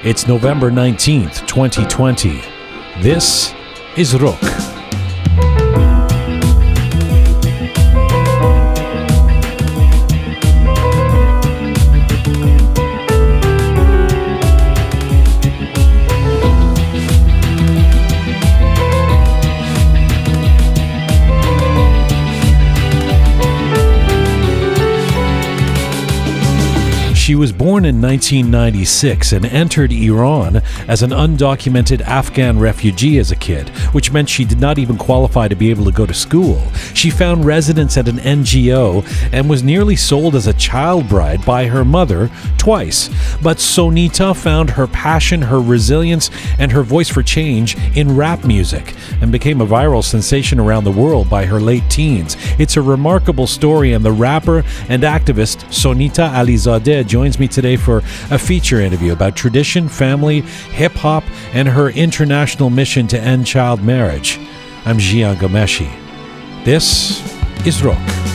It's November 19th, 2020. This is Roqe. She was born in 1996 and entered Iran as an undocumented Afghan refugee as a kid, which meant she did not even qualify to be able to go to school. She found residence at an NGO and was nearly sold as a child bride by her mother twice. But Sonita found her passion, her resilience, and her voice for change in rap music and became a viral sensation around the world by her late teens. It's a remarkable story, and the rapper and activist Sonita Alizadeh joins me today for a feature interview about tradition, family, hip-hop, and her international mission to end child marriage. I'm Jian Ghomeshi. This is Roqe.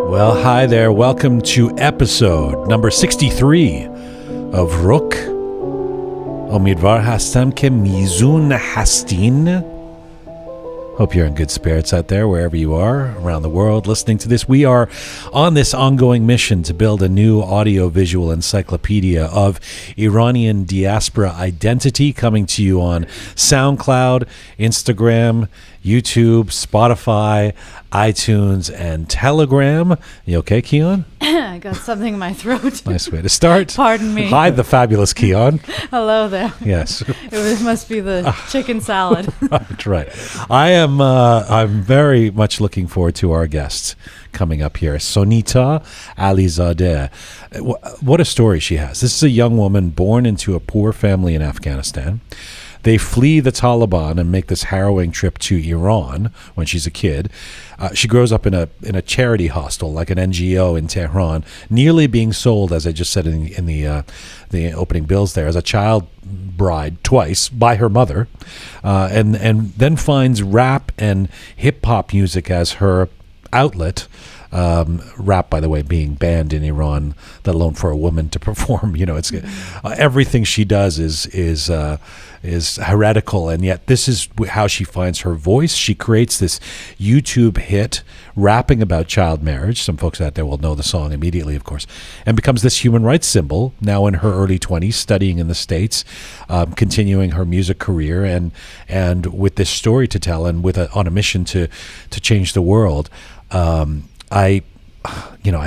Well, hi there. Welcome to episode number 63 of Roqe. Omidvar hastam ke mizun hastin. Hope you're in good spirits out there, wherever you are around the world listening to this. We are on this ongoing mission to build a new audio-visual encyclopedia of Iranian diaspora identity, coming to you on SoundCloud, Instagram, YouTube, Spotify, iTunes, and Telegram. You okay, Keon? I got something in my throat. Nice way to start. Pardon me. Hi, the fabulous Keon. Hello there. Yes. It must be the chicken salad. That's right. I'm very much looking forward to our guests coming up here. Sonita Alizadeh. What a story she has. This is a young woman born into a poor family in Afghanistan. They flee the Taliban and make this harrowing trip to Iran when she's a kid. She grows up in a charity hostel, like an NGO in Tehran, nearly being sold, as I just said in the opening bills there, as a child bride twice by her mother, and then finds rap and hip hop music as her outlet. Rap, by the way, being banned in Iran, let alone for a woman to perform. You know, it's everything she does is heretical, and yet this is how she finds her voice. She creates this YouTube hit rapping about child marriage. Some folks out there will know the song immediately, of course, and becomes this human rights symbol now in her early 20s, studying in the States, continuing her music career, and with this story to tell, and on a mission to change the world. I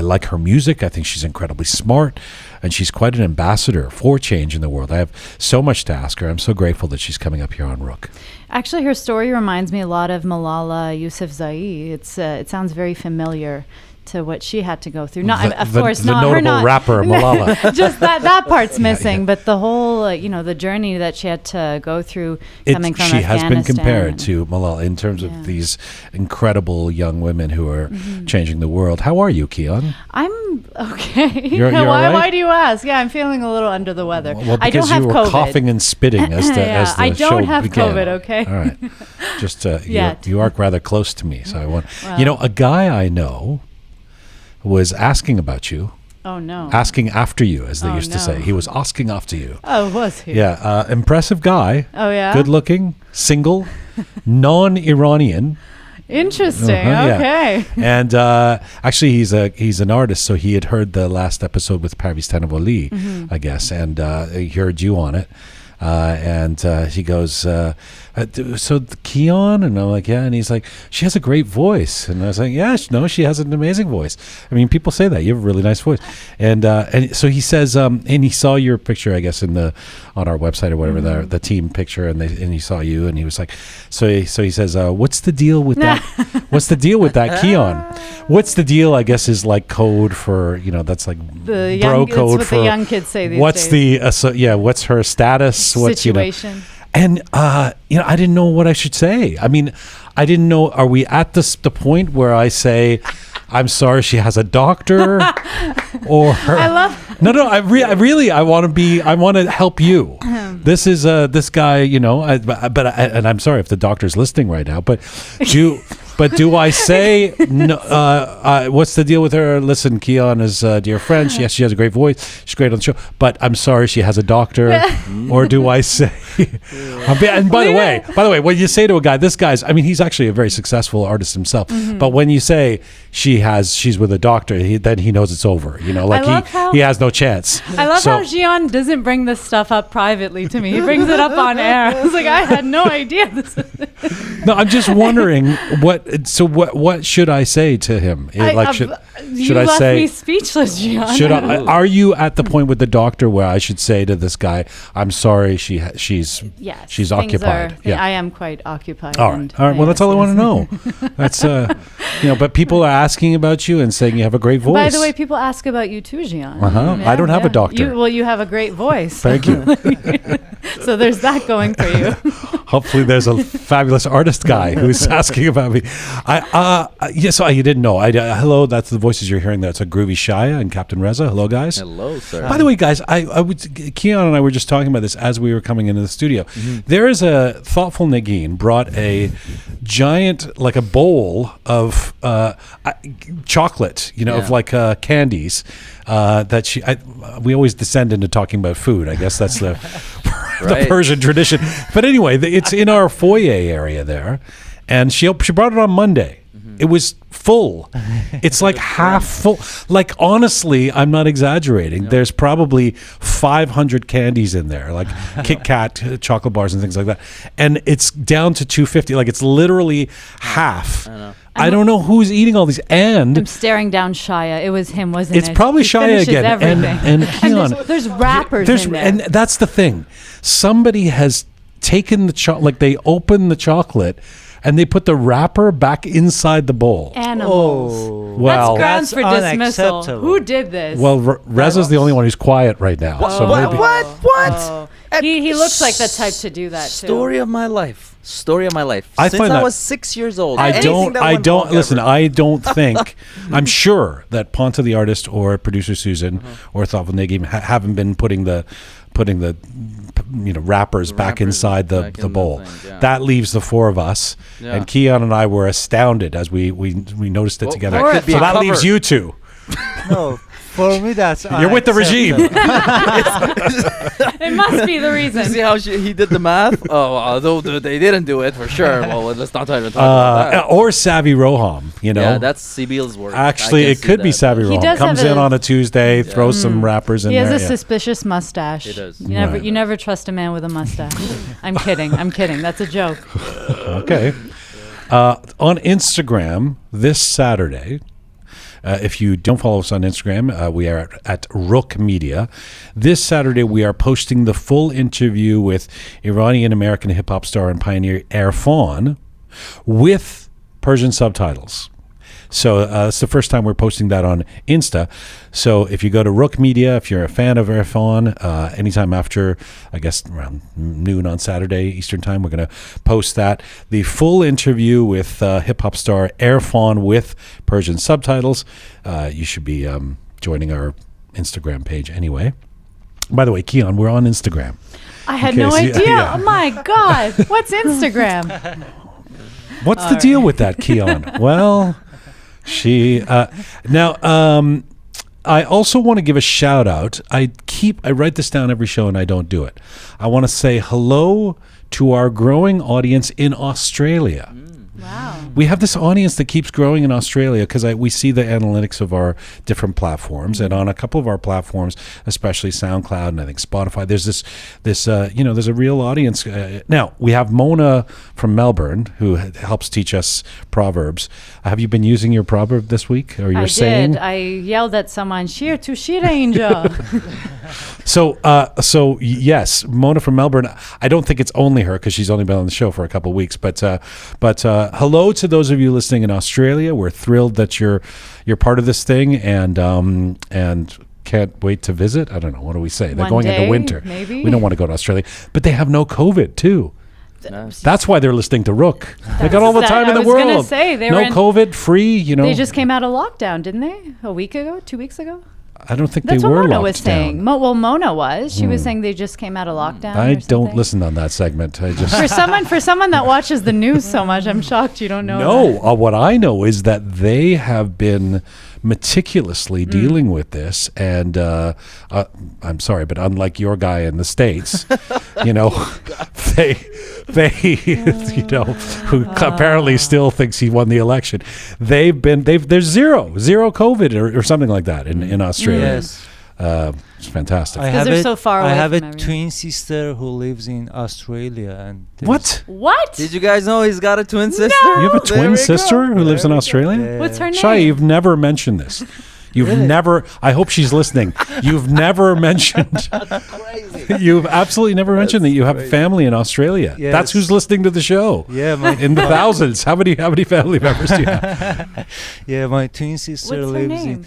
like her music. I think she's incredibly smart, and she's quite an ambassador for change in the world. I have so much to ask her. I'm so grateful that she's coming up here on Roqe. Actually, her story reminds me a lot of Malala Yousafzai. It sounds very familiar to what she had to go through. The notable rapper Malala. Just that part's missing, but the whole, the journey that she had to go through coming from Afghanistan. She has been compared to Malala in terms of these incredible young women who are changing the world. How are you, Keon? I'm okay. You're all right? Why do you ask? Yeah, I'm feeling a little under the weather. Well, I don't because have you were COVID. coughing and spitting as the I show don't have began. COVID, okay? All right. Just you are rather close to me, so I want. A guy I know was asking about you. Oh, no. Asking after you, as they used to say. He was asking after you. Oh, was he? Yeah. Impressive guy. Oh, yeah? Good looking, single, non-Iranian. Interesting. Okay. Yeah. And actually, he's an artist, so he had heard the last episode with Parviz Tanavoli, I guess, and he heard you on it. And he goes, so Keon? And I'm like, yeah. And he's like, she has a great voice. And I was like, yeah, no, she has an amazing voice. I mean, people say that. You have a really nice voice. And so he says, and he saw your picture, I guess, on our website or whatever, the team picture, and he saw you, and he was like, so he says, what's the deal with that? What's the deal with that, Keon? What's the deal, I guess, is like code for, that's like the bro code what for the young kids say these what's days. what's her status? What's situation. And I didn't know what I should say. I mean, I didn't know. Are we at the point where I say, "I'm sorry, she has a doctor," or no? I want to help you. This is this guy, and I'm sorry if the doctor's listening right now, but do I say no? What's the deal with her? Listen, Keon is a dear friend. Yes, she has a great voice. She's great on the show. But I'm sorry, she has a doctor. Or do I say? And by the way, when you say to a guy, he's actually a very successful artist himself. Mm-hmm. But when you say she's with a doctor, then he knows it's over. He has no chance. I love how Jian doesn't bring this stuff up privately to me. He brings it up on air. I was like, I had no idea. No, I'm just wondering what should I say to him? You left me speechless, Jian. Are you at the point with the doctor where I should say to this guy, "I'm sorry, she's occupied"? I am quite occupied. All right. Well, that's all I want to know. That's but people are asking about you and saying you have a great voice. By the way, people ask about you too, Jian. I don't have a doctor. You have a great voice. Thank you. So there's that going for you. Hopefully, there's a fabulous artist guy who's asking about me. You didn't know. Hello, that's the voices you're hearing. That's a Groovy Shia and Captain Reza. Hello, guys. Hello, sir. By the way, guys, Keon and I were just talking about this as we were coming into the studio. Mm-hmm. There is a thoughtful Nagin brought a giant, like a bowl of chocolate, of candies that we always descend into talking about food. I guess that's the Persian tradition. But anyway, it's in our foyer area there, and she brought it on Monday. Mm-hmm. It was full. It's like half full. Like, honestly, I'm not exaggerating. No. There's probably 500 candies in there, like Kit Kat chocolate bars and things like that. And it's down to 250. Like, it's literally half. I don't know who's eating all these. And I'm staring down Shia. It was him, wasn't it? It's probably Shia again. And Keon. There's wrappers in there. And that's the thing. Somebody has taken the chocolate, like they opened the chocolate, and they put the wrapper back inside the bowl. Animals. Oh. Well, that's grounds for dismissal. Who did this? Well, Reza's the only one who's quiet right now. So maybe. What? Oh. He looks like the type to do that too. Story of my life. Since I was 6 years old. I don't think, I'm sure that Ponta the artist or producer Susan or Thoughtful Nagim haven't been putting the wrappers back inside the bowl. That leaves the four of us, and Keon and I were astounded as we noticed it together. So that leaves you two. No, for me that's you're with the regime. It must be the reason. You see how he did the math? Although they didn't do it for sure. Well, let's not even talk about that. Or Savvy Roham, Yeah, that's Sibil's work. Actually, it could be Savvy Roham. Comes in on a Tuesday, throws some wrappers in there. He has a suspicious mustache. He does. You never trust a man with a mustache. I'm kidding. That's a joke. Okay. On Instagram this Saturday, if you don't follow us on Instagram, we are at Roqe Media. This Saturday, we are posting the full interview with Iranian-American hip-hop star and pioneer Irfan with Persian subtitles. So it's the first time we're posting that on Insta. So if you go to Roqe Media, if you're a fan of Irfan, anytime after, I guess, around noon on Saturday Eastern Time, we're going to post that. The full interview with hip-hop star Irfan with Persian subtitles. You should be joining our Instagram page anyway. By the way, Keon, we're on Instagram. I had no idea. Yeah. Oh, my God. What's Instagram? What's the deal with that, Keon? Well... I also want to give a shout out. I write this down every show and I don't do it. I want to say hello to our growing audience in Australia. Wow. We have this audience that keeps growing in Australia because we see the analytics of our different platforms, and on a couple of our platforms, especially SoundCloud and I think Spotify, there's there's a real audience. Now we have Mona from Melbourne who helps teach us proverbs. Have you been using your proverb this week or your saying? I yelled at someone, "Shir to Shiranger." So yes, Mona from Melbourne. I don't think it's only her because she's only been on the show for a couple of weeks, but hello to those of you listening in Australia. We're thrilled that you're part of this thing, and can't wait to visit. I don't know. What do we say? They're One going into day, winter. maybe. We don't want to go to Australia. But they have no COVID, too. Nice. That's why they're listening to Roqe. They got all the time in the I was gonna world. say, they no were in- COVID, free, you know. They just came out of lockdown, didn't they? A week ago? 2 weeks ago? I don't think That's they what were Mona locked was saying. down. Well, Mona was. She was saying they just came out of lockdown. I or don't something. listen on that segment. I just For someone that watches the news so much, I'm shocked you don't know. No, what I know is that they have been meticulously dealing with this, and I'm sorry, but unlike your guy in the States, you know, they you know, who apparently still thinks he won the election, there's zero COVID or something like that in Australia. Yes. It's fantastic. Because they're so far away I have from a everything. twin sister who lives in Australia, and What? What? Did you guys know he's got a twin sister? You have a There twin we sister go. who lives in There we go. Australia? What's her name? Shai, you've never mentioned this. You've Really? never, I hope she's listening. You've never mentioned, you've absolutely never mentioned that you have family in Australia. Yes. That's who's listening to the show. Yeah, In the thousands. How many family members do you have? my twin sister What's her lives name? in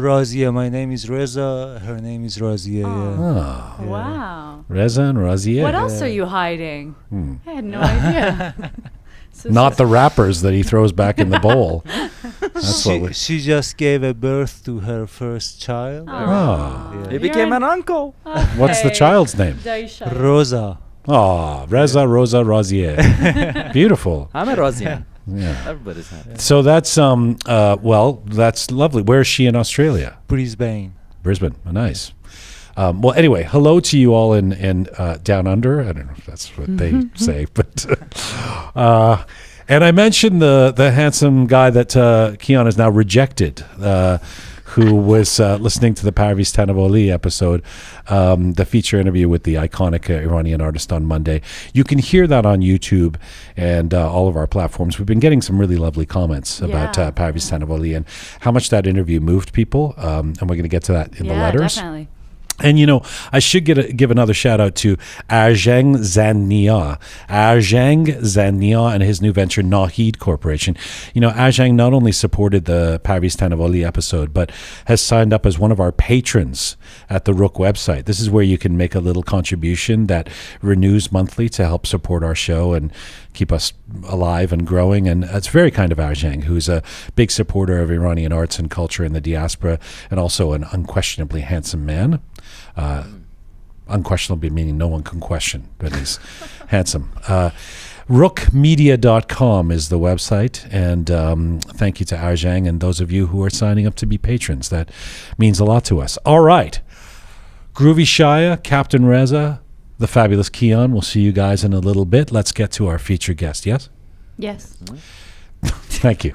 Razia. My name is Reza. Her name is Razia. Yeah. Oh, Wow. Reza and Razia. What else are you hiding? I had no idea. So Not the wrappers that he throws back in the bowl. That's what we, She just gave a birth to her first child. oh. He became an uncle. What's the child's name? Daisha. Rosa. Oh, Reza, Rosa, Razia. Beautiful. I'm a Rosian. Yeah. Everybody's happy. So that's well, that's lovely. Where is she in Australia? Brisbane. Brisbane. Oh, nice. Well, anyway, hello to you all in Down Under. I don't know if that's what they say, but and I mentioned the handsome guy that Keon has now rejected, who was listening to the Parviz Tanavoli episode, the feature interview with the iconic Iranian artist on Monday. You can hear that on YouTube and all of our platforms. We've been getting some really lovely comments about Parviz Tanavoli and how much that interview moved people, and we're going to get to that in the letters. Definitely. And, you know, I should give another shout out to Arjang Zania and his new venture, Nahid Corporation. You know, Arjang not only supported the Parviz Tanavoli episode, but has signed up as one of our patrons at the Roqe website. This is where you can make a little contribution that renews monthly to help support our show and keep us alive and growing. And it's very kind of Arjang, who's a big supporter of Iranian arts and culture in the diaspora, and also an unquestionably handsome man. Unquestionably meaning no one can question, but he's handsome. Roqemedia.com is the website, and thank you to Arjang and those of you who are signing up to be patrons. That means a lot to us. All right. Groovy Shia, Captain Reza, the fabulous Keon. We'll see you guys in a little bit. Let's get to our featured guest, yes? Yes. Thank you.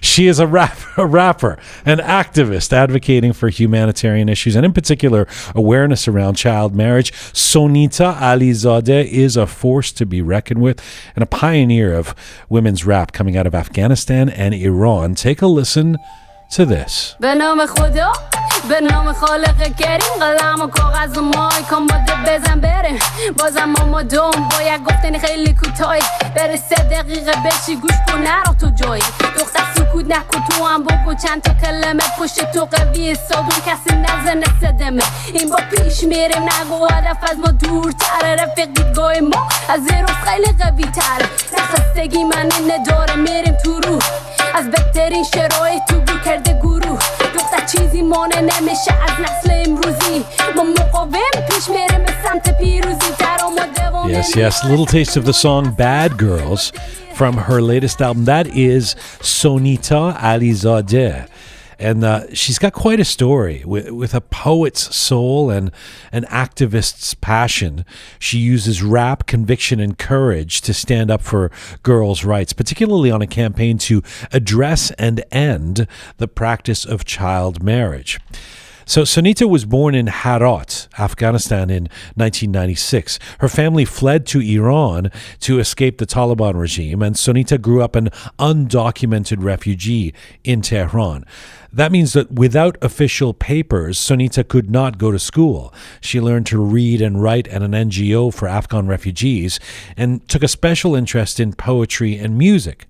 She is a rapper, an activist advocating for humanitarian issues, and in particular, awareness around child marriage. Sonita Alizadeh is a force to be reckoned with and a pioneer of women's rap coming out of Afghanistan and Iran. Take a listen to this. به نام خدا به نام خالق کریم قلم و کاغذ و مایک آماده بزن بریم بازم ما دوم باید گفتنی خیلی کوتاهی بره 3 دقیقه بشی گوش کن نرو تو جایی دختر سکوت نکن تو هم بگو چند تا کلمه پشت تو قوی صابون کسی نزنه صدمه این با پیش میریم نگو هدف از ما دورتره رفیق دیدگاه ما از زیروس خیلی قوی تره نخستگی من اینه داره میریم تو رو از بهترین شرایط تو بو کرده گروه دختر چیزی مانه نمیشه از نسل امروزی ما مقاوم پیش میریم به سمت پیروزی در آماده و Yes, little taste of the song Bad Girls from her latest album. That is Sonita Alizadeh. And she's got quite a story with a poet's soul and an activist's passion. She uses rap, conviction, and courage to stand up for girls' rights, particularly on a campaign to address and end the practice of child marriage. So Sonita was born in Herat, Afghanistan in 1996. Her family fled to Iran to escape the Taliban regime, and Sonita grew up an undocumented refugee in Tehran. That means that without official papers, Sonita could not go to school. She learned to read and write at an NGO for Afghan refugees and took a special interest in poetry and music.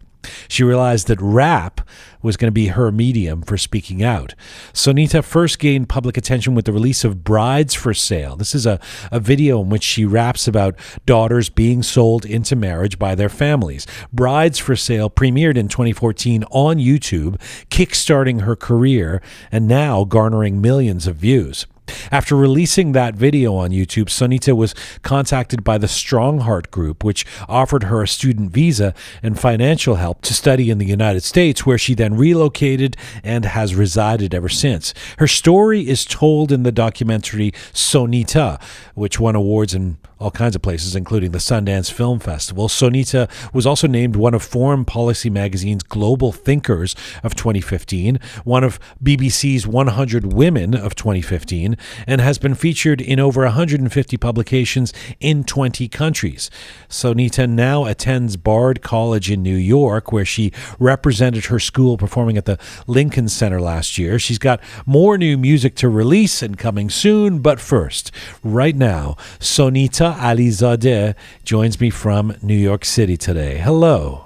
She realized that rap was going to be her medium for speaking out. Sonita first gained public attention with the release of Brides for Sale. This is a video in which she raps about daughters being sold into marriage by their families. Brides for Sale premiered in 2014 on YouTube, kickstarting her career and now garnering millions of views. After releasing that video on YouTube, Sonita was contacted by the Strong Heart Group, which offered her a student visa and financial help to study in the United States, where she then relocated and has resided ever since. Her story is told in the documentary Sonita, which won awards in all kinds of places, including the Sundance Film Festival. Sonita was also named one of Foreign Policy Magazine's Global Thinkers of 2015, one of BBC's 100 Women of 2015, and has been featured in over 150 publications in 20 countries. Sonita now attends Bard College in New York, where she represented her school performing at the Lincoln Center last year. She's got more new music to release and coming soon, but first, right now, Sonita Alizadeh joins me from New York City today. Hello.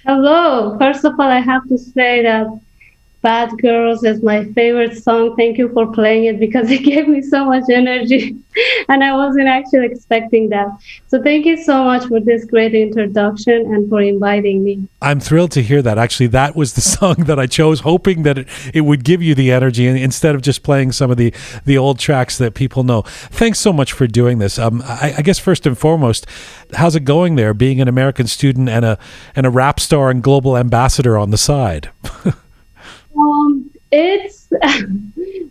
Hello. First of all, I have to say that Bad Girls is my favorite song. Thank you for playing it because it gave me so much energy and I wasn't actually expecting that. So thank you so much for this great introduction and for inviting me. I'm thrilled to hear that. Actually, that was the song that I chose, hoping that it would give you the energy instead of just playing some of the old tracks that people know. Thanks so much for doing this. I guess first and foremost, how's it going there, being an American student and a rap star and global ambassador on the side? It's,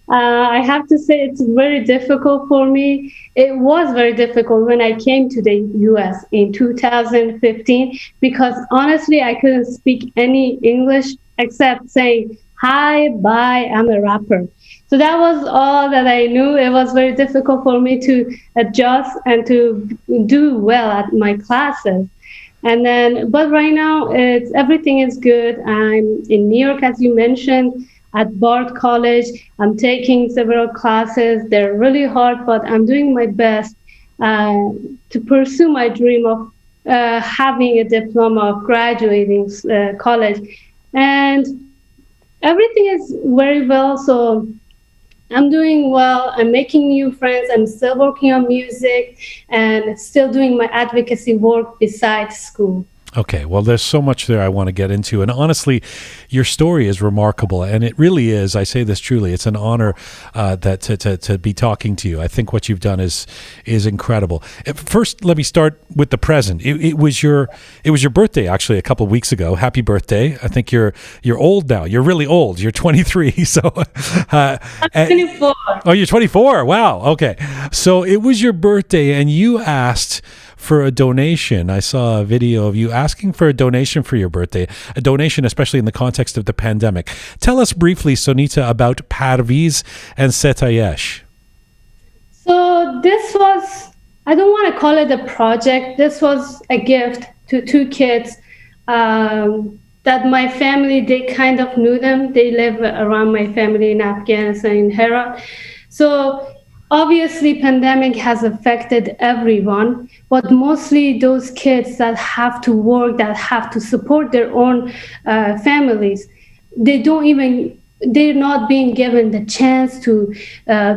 I have to say it's very difficult for me. It was very difficult when I came to the US in 2015, because honestly, I couldn't speak any English except saying, hi, bye, I'm a rapper. So that was all that I knew. It was very difficult for me to adjust and to do well at my classes. And then, but right now, everything is good. I'm in New York, as you mentioned, at Bard College. I'm taking several classes. They're really hard, but I'm doing my best to pursue my dream of having a diploma, of graduating college. And everything is very well. So I'm doing well. I'm making new friends. I'm still working on music and still doing my advocacy work besides school. Okay, well, there's so much there I want to get into. And honestly, your story is remarkable. And it really is. I say this truly. It's an honor that to be talking to you. I think what you've done is incredible. First, let me start with the present. It was your birthday, actually, a couple of weeks ago. Happy birthday. I think you're old now. You're really old. You're 23. So I'm 24. Oh, you're 24. Wow. Okay. So it was your birthday and you asked for a donation. I saw a video of you asking for a donation for your birthday, a donation especially in the context of the pandemic. Tell us briefly, Sonita, about Parviz and Setayesh. So this was, I don't want to call it a project. This was a gift to two kids that my family, they kind of knew them. They live around my family in Afghanistan, in Herat. So obviously, pandemic has affected everyone, but mostly those kids that have to work, that have to support their own families. They're not being given the chance to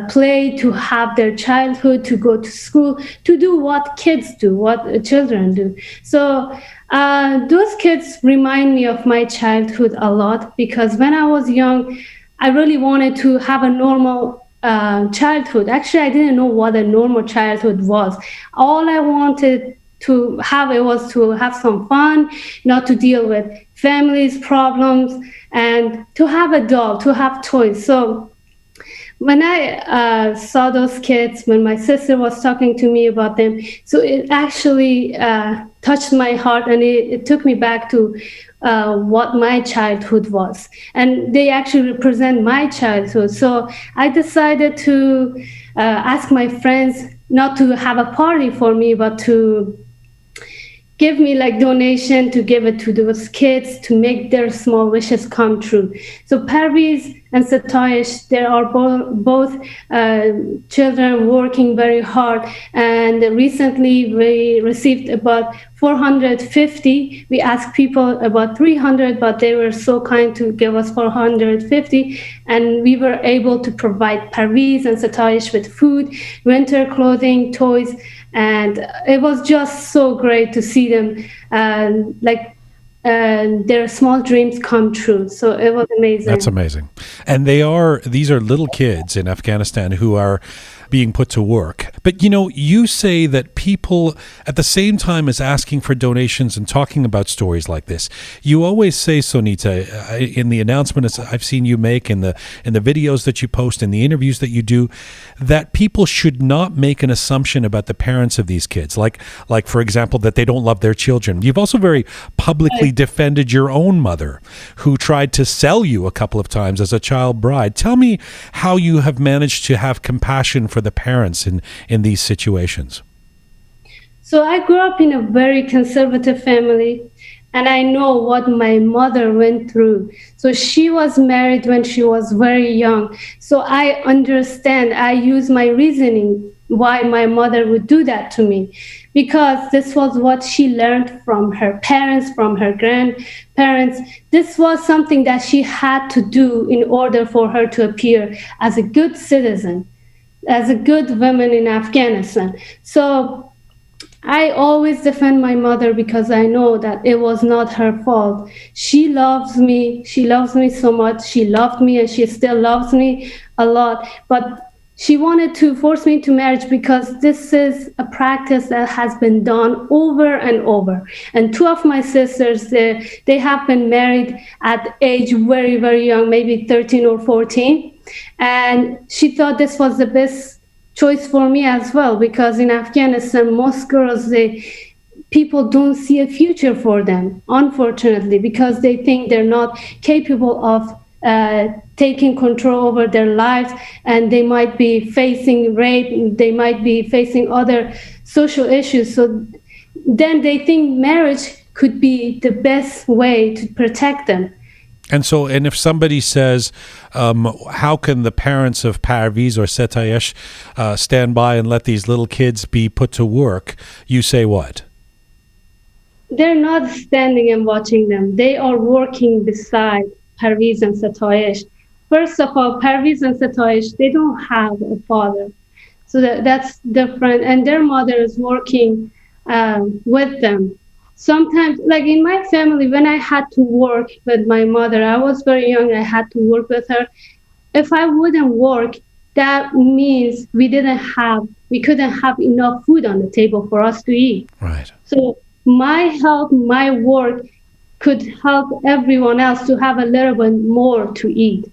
play, to have their childhood, to go to school, to do what kids do, what children do. So those kids remind me of my childhood a lot, because when I was young, I really wanted to have a normal childhood. Actually, I didn't know what a normal childhood was. All I wanted to have was to have some fun, not to deal with family's problems, and to have a doll, to have toys. So when I saw those kids, when my sister was talking to me about them, so it actually touched my heart, and it took me back to what my childhood was. And they actually represent my childhood. So I decided to ask my friends not to have a party for me, but to give me like donation to give it to those kids to make their small wishes come true. So Parviz and Satayesh, they are both children working very hard. And recently we received about 450. We asked people about 300, but they were so kind to give us 450. And we were able to provide Parviz and Satayesh with food, winter clothing, toys. And it was just so great to see them their small dreams come true. So it was amazing. That's amazing. And these are little kids in Afghanistan who are being put to work. But, you say that people, at the same time as asking for donations and talking about stories like this, you always say, Sonita, in the announcements I've seen you make, in the videos that you post, in the interviews that you do, that people should not make an assumption about the parents of these kids. Like for example, that they don't love their children. You've also very publicly defended your own mother, who tried to sell you a couple of times as a child bride. Tell me how you have managed to have compassion for the parents in these situations. So I grew up in a very conservative family, and I know what my mother went through. So she was married when she was very young. So I understand, I use my reasoning why my mother would do that to me, because this was what she learned from her parents, from her grandparents. This was something that she had to do in order for her to appear as a good citizen, as a good woman in Afghanistan. So I always defend my mother because I know that it was not her fault. She loves me. She loves me so much. She loved me and she still loves me a lot. But she wanted to force me into marriage because this is a practice that has been done over and over. And two of my sisters, they have been married at age very, very young, maybe 13 or 14. And she thought this was the best choice for me as well, because in Afghanistan, most girls, people don't see a future for them, unfortunately, because they think they're not capable of taking control over their lives, and they might be facing rape, they might be facing other social issues. So then they think marriage could be the best way to protect them. And if somebody says, how can the parents of Parviz or Satayesh stand by and let these little kids be put to work, you say what? They're not standing and watching them. They are working beside Parviz and Satayesh. First of all, Parviz and Satayesh, they don't have a father. So that's different. And their mother is working with them. Sometimes, like in my family, when I had to work with my mother, I was very young, I had to work with her. If I wouldn't work, that means we couldn't have enough food on the table for us to eat. Right. So my help, my work could help everyone else to have a little bit more to eat.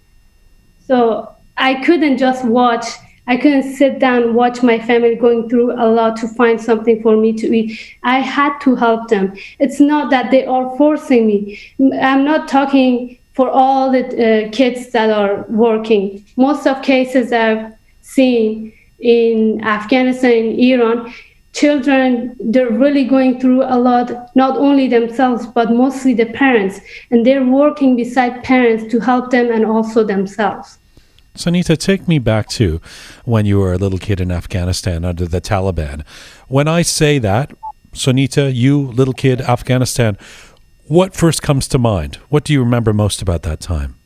So I couldn't just watch. I couldn't sit down and watch my family going through a lot to find something for me to eat. I had to help them. It's not that they are forcing me. I'm not talking for all the kids that are working. Most of cases I've seen in Afghanistan, in Iran, children, they're really going through a lot, not only themselves, but mostly the parents. And they're working beside parents to help them and also themselves. Sonita, take me back to when you were a little kid in Afghanistan under the Taliban. When I say that, Sonita, you, little kid, Afghanistan, what first comes to mind? What do you remember most about that time?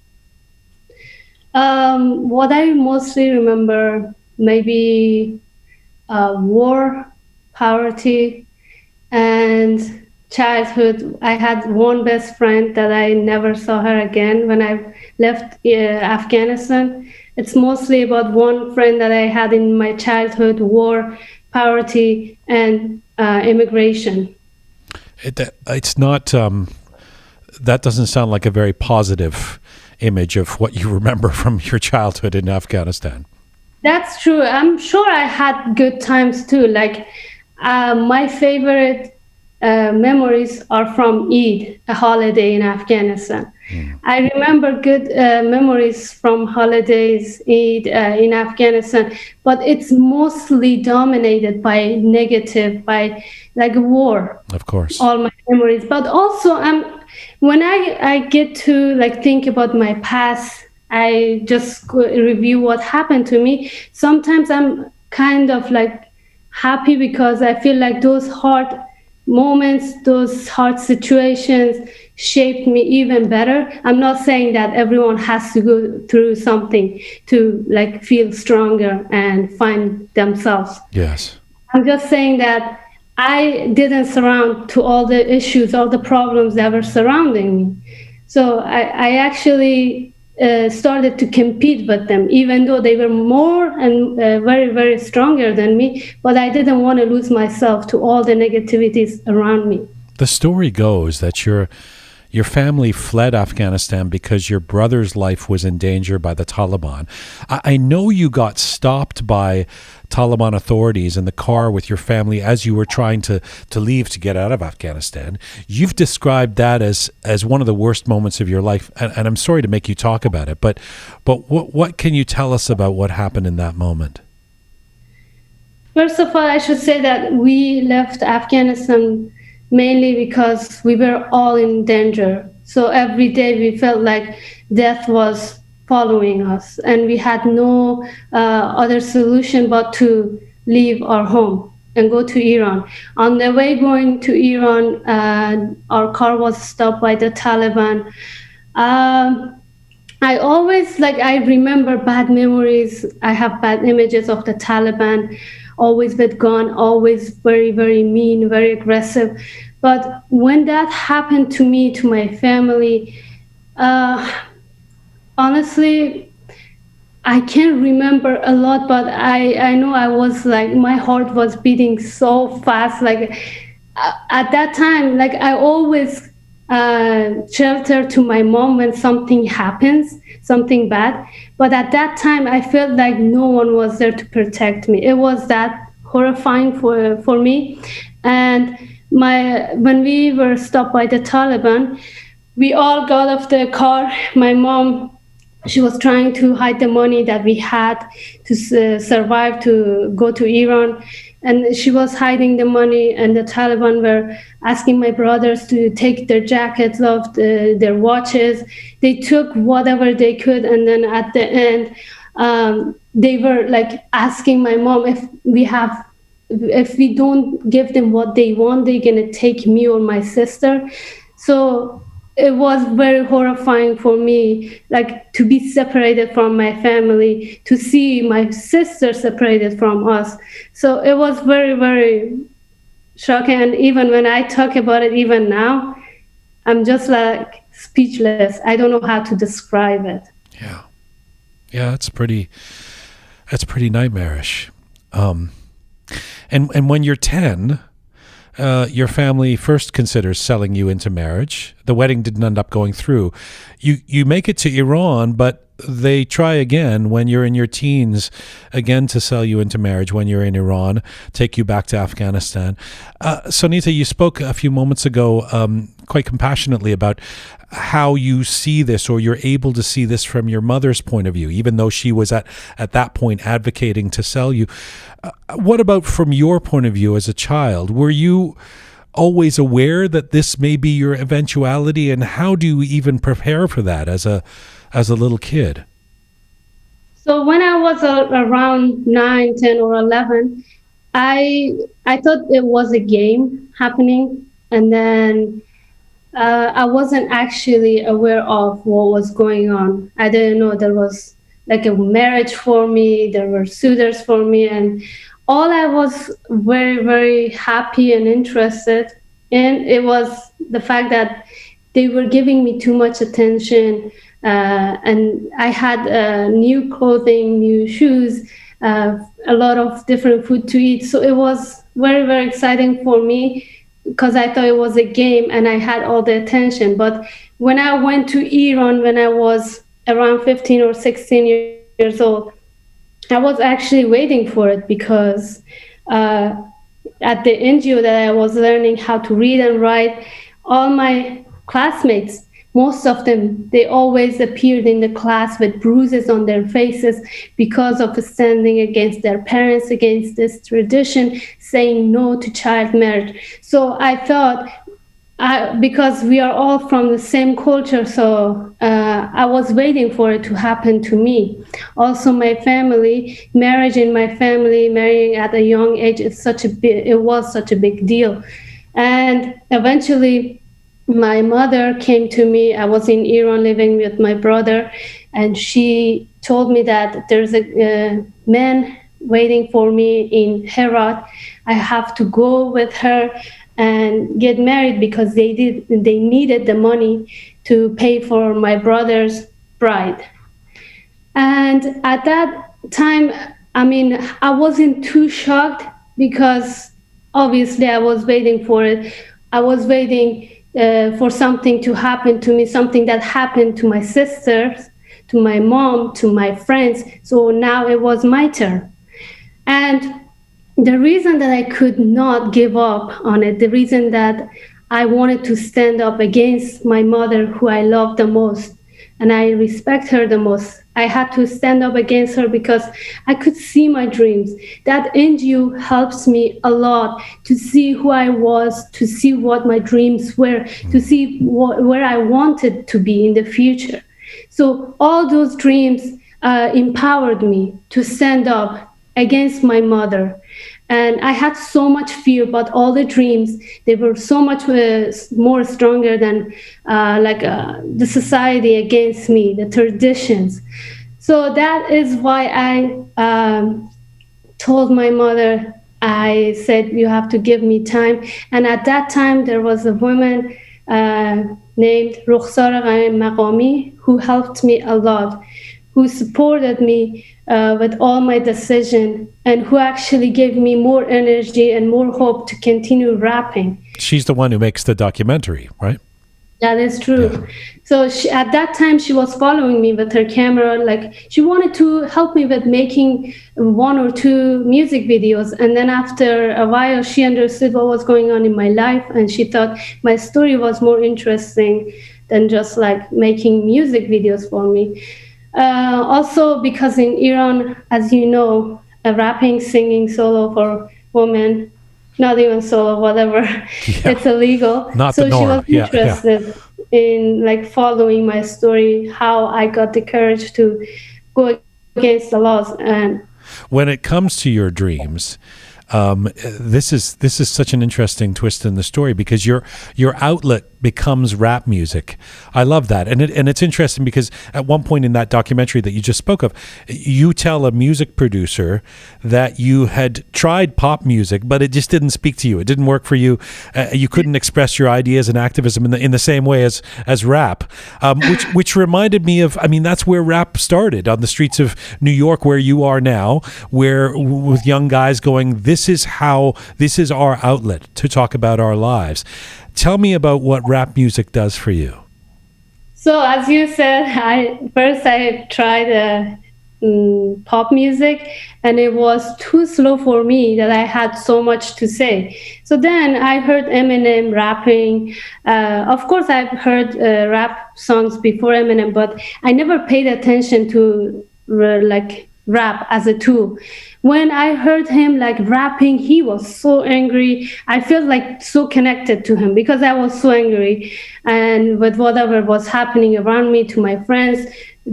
What I mostly remember, maybe war, poverty, and childhood. I had one best friend that I never saw her again when I left Afghanistan. It's mostly about one friend that I had in my childhood: war, poverty, and immigration. It's not. That doesn't sound like a very positive image of what you remember from your childhood in Afghanistan. That's true. I'm sure I had good times too. Like my favorite memories are from Eid, a holiday in Afghanistan. I remember good memories from holidays Eid in Afghanistan, but it's mostly dominated by negative, by like war. Of course. All my memories, but also when I get to like think about my past, I just review what happened to me. Sometimes I'm kind of like happy because I feel like those hard moments, those hard situations shaped me even better. I'm not saying that everyone has to go through something to like feel stronger and find themselves. Yes. I'm just saying that I didn't surround to all the issues, all the problems that were surrounding me. So I actually started to compete with them, even though they were more and very, very stronger than me. But I didn't want to lose myself to all the negativities around me. The story goes that your family fled Afghanistan because your brother's life was in danger by the Taliban. I know you got stopped by Taliban authorities in the car with your family as you were trying to leave to get out of Afghanistan. You've described that as one of the worst moments of your life, and I'm sorry to make you talk about it, but what can you tell us about what happened in that moment? First of all, I should say that we left Afghanistan mainly because we were all in danger. So every day we felt like death was following us, and we had no other solution but to leave our home and go to Iran. On the way going to Iran, our car was stopped by the Taliban. I remember bad memories. I have bad images of the Taliban, always with gun, always very, very mean, very aggressive. But when that happened to me, to my family, honestly, I can't remember a lot, but I know I was like, my heart was beating so fast. Like at that time, like I always shelter to my mom when something happens, something bad. But at that time, I felt like no one was there to protect me. It was that horrifying for me. And when we were stopped by the Taliban, we all got off the car. My mom, she was trying to hide the money that we had to survive to go to Iran. And she was hiding the money, and the Taliban were asking my brothers to take their jackets off, their watches. They took whatever they could, and then at the end, they were like asking my mom if we don't give them what they want, they're gonna take me or my sister. So it was very horrifying for me, like to be separated from my family, to see my sister separated from us. So it was very, very shocking. And even when I talk about it, even now, I'm just like speechless. I don't know how to describe it. Yeah, that's pretty nightmarish. And when you're 10, your family first considers selling you into marriage. The wedding didn't end up going through. You make it to Iran, but they try again when you're in your teens, again to sell you into marriage when you're in Iran, take you back to Afghanistan. Sonita, you spoke a few moments ago quite compassionately about how you see this, or you're able to see this from your mother's point of view, even though she was at that point advocating to sell you. What about from your point of view as a child? Were you always aware that this may be your eventuality, and how do you even prepare for that as a little kid? So when I was around 9, 10, or 11, I thought it was a game happening, and then I wasn't actually aware of what was going on. I didn't know there was like a marriage for me, there were suitors for me, and all I was very, very happy and interested in, it was the fact that they were giving me too much attention, and I had new clothing, new shoes, a lot of different food to eat. So it was very, very exciting for me because I thought it was a game and I had all the attention. But when I went to Iran, when I was around 15 or 16 years old, I was actually waiting for it because at the NGO that I was learning how to read and write, all my classmates, most of them, they always appeared in the class with bruises on their faces because of standing against their parents, against this tradition, saying no to child marriage. So I thought, because we are all from the same culture, so I was waiting for it to happen to me. Also, my family, marriage in my family, marrying at a young age, it was such a big deal. And eventually, my mother came to me. I was in Iran living with my brother, and she told me that there's a man waiting for me in Herat. I have to go with her and get married because they needed the money to pay for my brother's bride. And at that time, I mean, I wasn't too shocked because obviously I was waiting for it. I was waiting for something to happen to me, something that happened to my sisters, to my mom, to my friends. So now it was my turn. And the reason that I could not give up on it, the reason that I wanted to stand up against my mother, who I love the most, and I respect her the most, I had to stand up against her because I could see my dreams. That NGO helps me a lot to see who I was, to see what my dreams were, to see where I wanted to be in the future. So all those dreams empowered me to stand up against my mother. And I had so much fear, but all the dreams, they were so much more stronger than the society against me, the traditions. So that is why I told my mother, I said, you have to give me time. And at that time, there was a woman named Roqe Team who helped me a lot, who supported me with all my decision, and who actually gave me more energy and more hope to continue rapping. She's the one who makes the documentary, right? That is true. Yeah. So at that time, she was following me with her camera. Like, she wanted to help me with making 1 or 2 music videos. And then after a while, she understood what was going on in my life, and she thought my story was more interesting than just like making music videos for me. Also, because in Iran, as you know, rapping, singing solo for women, not even solo, whatever, it's illegal. Not so the norm. She was interested in like following my story, how I got the courage to go against the laws. And when it comes to your dreams, this is such an interesting twist in the story, because your outlet becomes rap music. I love that. And it's interesting because at one point in that documentary that you just spoke of, you tell a music producer that you had tried pop music, but it just didn't speak to you. It didn't work for you. You couldn't express your ideas and activism in the same way as rap, which reminded me of, I mean, that's where rap started, on the streets of New York, where you are now, where with young guys going, this is our outlet to talk about our lives. Tell me about what rap music does for you. So, as you said, I tried pop music, and it was too slow for me that I had so much to say. So then I heard Eminem rapping. Of course, I've heard rap songs before Eminem, but I never paid attention to rap as a tool. When I heard him like rapping, he was so angry. I felt like so connected to him because I was so angry, and with whatever was happening around me, to my friends,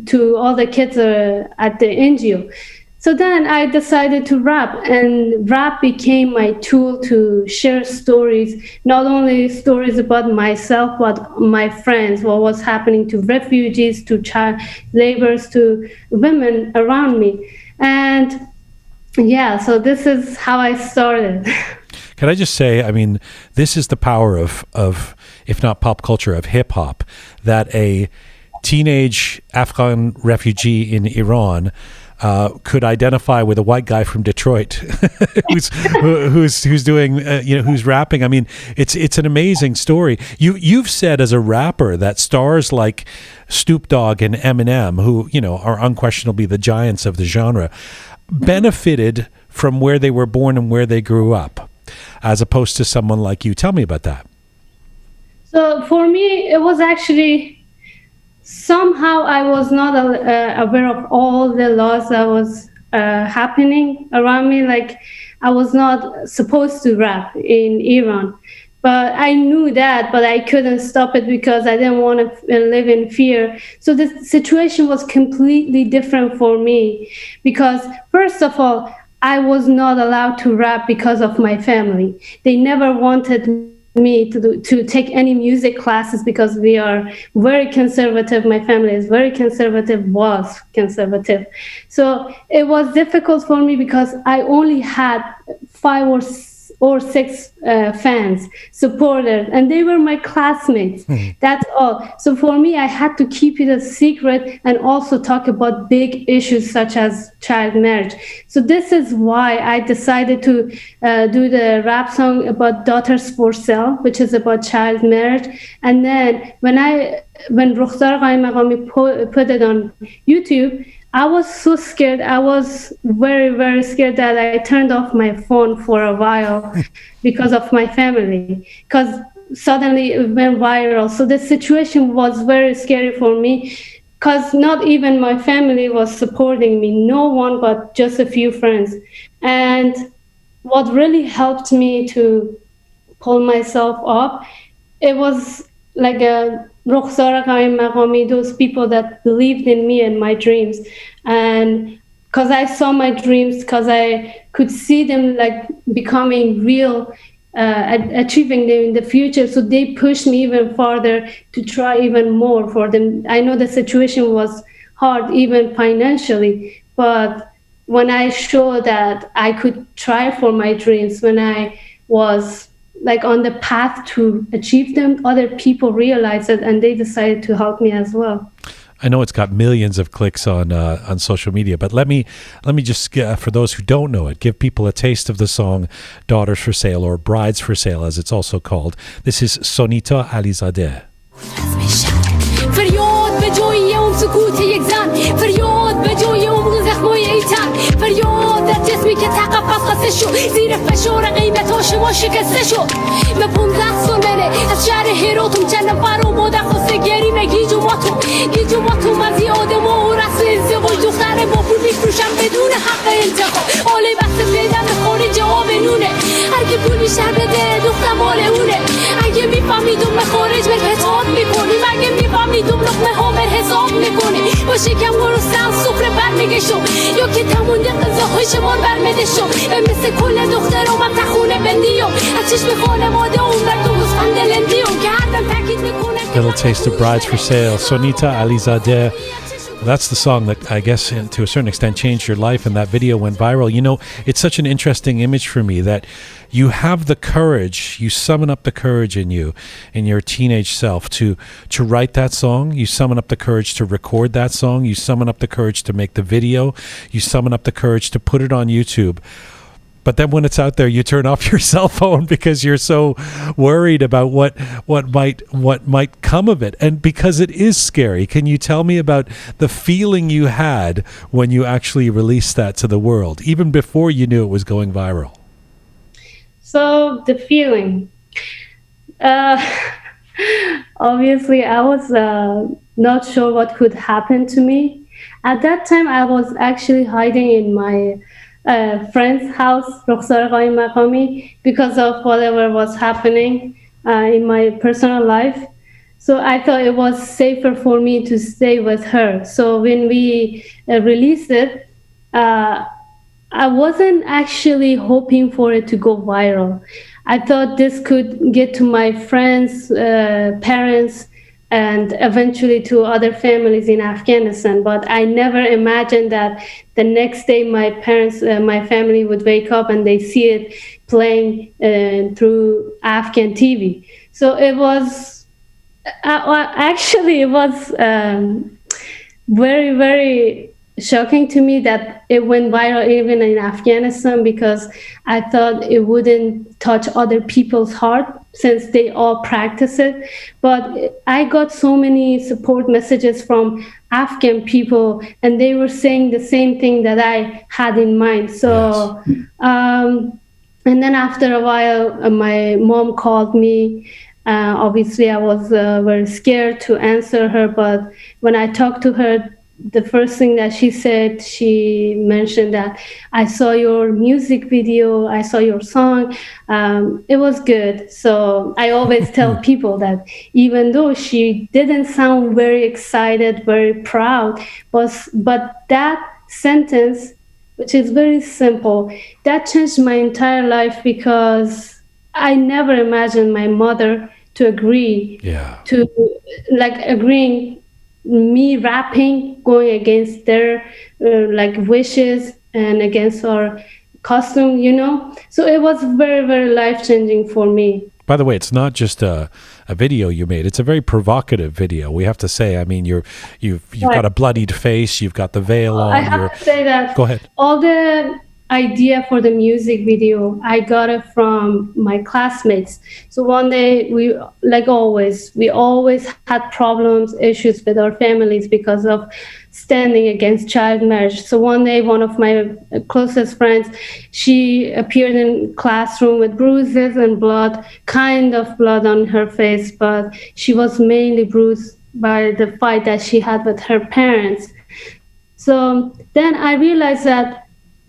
to all the kids at the NGO. So then I decided to rap, and rap became my tool to share stories, not only stories about myself, but my friends, what was happening to refugees, to child laborers, to women around me. And yeah, so this is how I started. Can I just say, I mean, this is the power of if not pop culture, of hip hop, that a teenage Afghan refugee in Iran could identify with a white guy from Detroit who's doing who's rapping. I mean, it's an amazing story. You've said as a rapper that stars like Snoop Dogg and Eminem, who are unquestionably the giants of the genre, benefited from where they were born and where they grew up. as opposed to someone like you. Tell me about that. So for me, it was actually somehow I was not aware of all the laws that was happening around me. Like I was not supposed to rap in Iran, but I knew that, but I couldn't stop it because I didn't want to live in fear. So the situation was completely different for me because first of all, I was not allowed to rap because of my family. They never wanted me to take any music classes because we are very conservative. My family is very conservative, was conservative. So it was difficult for me because I only had 5 or 6 fans, supporters, and they were my classmates. That's all. So for me, I had to keep it a secret and also talk about big issues such as child marriage. So this is why I decided to do the rap song about Daughters for Sale, which is about child marriage. And then when Roqe Team put it on YouTube, I was so scared. I was very, very scared that I turned off my phone for a while because of my family, because suddenly it went viral. So the situation was very scary for me because not even my family was supporting me, no one but just a few friends. And what really helped me to pull myself up, it was like a Roqe, those people that believed in me and my dreams. And because I saw my dreams, because I could see them like becoming real, achieving them in the future. So they pushed me even farther to try even more for them. I know the situation was hard, even financially, but when I showed that I could try for my dreams, when I was like on the path to achieve them, other people realized it and they decided to help me as well. I know it's got millions of clicks on social media, but let me just, for those who don't know it, give people a taste of the song Daughters for Sale, or Brides for Sale as it's also called. This is Sonita Alizadeh. فریاد به جای اون سکوت یک زن، فریاد به جای اون زخمای ایتن، فریاد در جسمی که تقفز خسته شو، زیر فشار قیمتاش ما شکسته شو. به 15 سال بره از شهر هراتم چند نفر اومدن خواسته گریم گیجو ماتو من زیادم و رسم ازدواج دختر با پول میفروشم بدون حق انتخاب، آله بسته بدم بخوری جواب نونه، هرکی پول بیشتر بده دختر مال اونه. اگه میفهمیدم به خارج بر حساب میکنیم، اگه میفهمیدم لقمه ها بر حساب میکنیم، با شکم گرستن سفره برمیگشم یا که تمونده قضاهای شمار برمیدشم. مثل کل دخترام هم تخونه بندیم، از چشم خانواده اون بر تو گسفند لندیم که هر دم تاکید میکنه. Little taste of Brides for Sale, Sonita Alizadeh. That's the song that I guess to a certain extent changed your life, and that video went viral. You know, it's such an interesting image for me that you have the courage, you summon up the courage in you, in your teenage self to write that song. You summon up the courage to record that song. You summon up the courage to make the video. You summon up the courage to put it on YouTube. But then when it's out there, you turn off your cell phone because you're so worried about what might come of it. And because it is scary, can you tell me about the feeling you had when you actually released that to the world, even before you knew it was going viral? So the feeling, obviously I was not sure what could happen to me. At that time, I was actually hiding in my friend's house, Roqe Team, because of whatever was happening in my personal life. So I thought it was safer for me to stay with her. So when we released it, I wasn't actually hoping for it to go viral. I thought this could get to my friends, parents, and eventually to other families in Afghanistan. But I never imagined that the next day my parents, my family would wake up and they see it playing through Afghan TV. So it was, actually it was very, very shocking to me that it went viral even in Afghanistan, because I thought it wouldn't touch other people's heart since they all practice it. But I got so many support messages from Afghan people, and they were saying the same thing that I had in mind. So And then after a while, my mom called me. Obviously, I was very scared to answer her, but when I talked to her, the first thing that she said, she mentioned that I saw your music video, I saw your song. It was good. So I always tell people that even though she didn't sound very excited, very proud, but that sentence, which is very simple, that changed my entire life because I never imagined my mother to agree Yeah. to like agreeing me rapping, going against their like wishes and against our costume, So it was very, very life changing for me. By the way, it's not just a video you made. It's a very provocative video. We have to say. I mean, you've got a bloodied face. You've got the veil on. I have to say that Go ahead. all the idea for the music video, I got it from my classmates. So one day we always had problems, issues with our families because of standing against child marriage. So one day, one of my closest friends, she appeared in classroom with bruises and blood, kind of blood on her face, but she was mainly bruised by the fight that she had with her parents. So then I realized that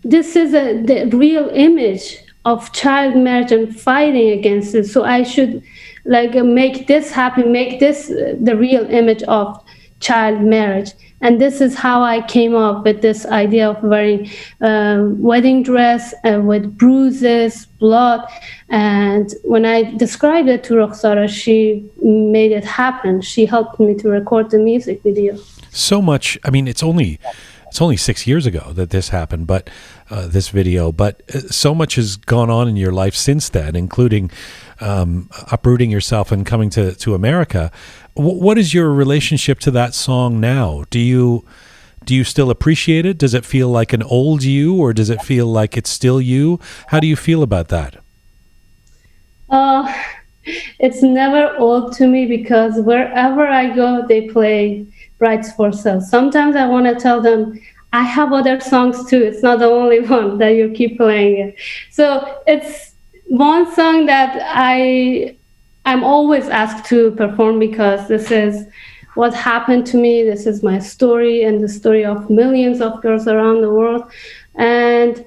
this is the real image of child marriage and fighting against it. So I should make this happen, make this the real image of child marriage. And this is how I came up with this idea of wearing wedding dress with bruises, blood. And when I described it to Roqe, she made it happen. She helped me to record the music video. So much. I mean, it's only 6 years ago that this happened, but this video, but so much has gone on in your life since then, including uprooting yourself and coming to America. What is your relationship to that song now? Do you still appreciate it? Does it feel like an old you, or does it feel like it's still you? How do you feel about that? It's never old to me because wherever I go, they play Brides for Sale. Sometimes I want to tell them, I have other songs too. It's not the only one that you keep playing it. So it's one song that I'm always asked to perform because this is what happened to me. This is my story and the story of millions of girls around the world. And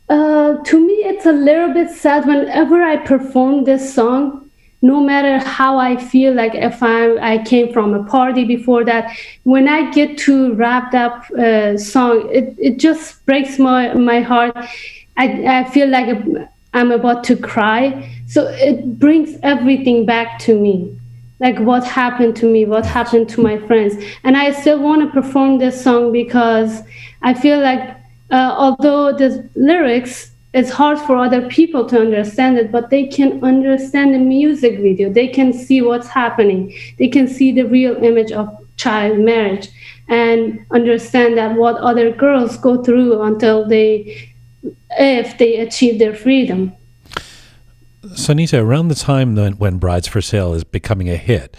to me, it's a little bit sad whenever I perform this song. No matter how I feel, like if I came from a party before that, when I get to rap that song, it just breaks my heart. I feel like I'm about to cry. So it brings everything back to me, like what happened to me, what happened to my friends. And I still want to perform this song because I feel like although the lyrics, it's hard for other people to understand it, but they can understand the music video. They can see what's happening. They can see the real image of child marriage and understand that what other girls go through if they achieve their freedom. Sonita, around the time when Brides for Sale is becoming a hit,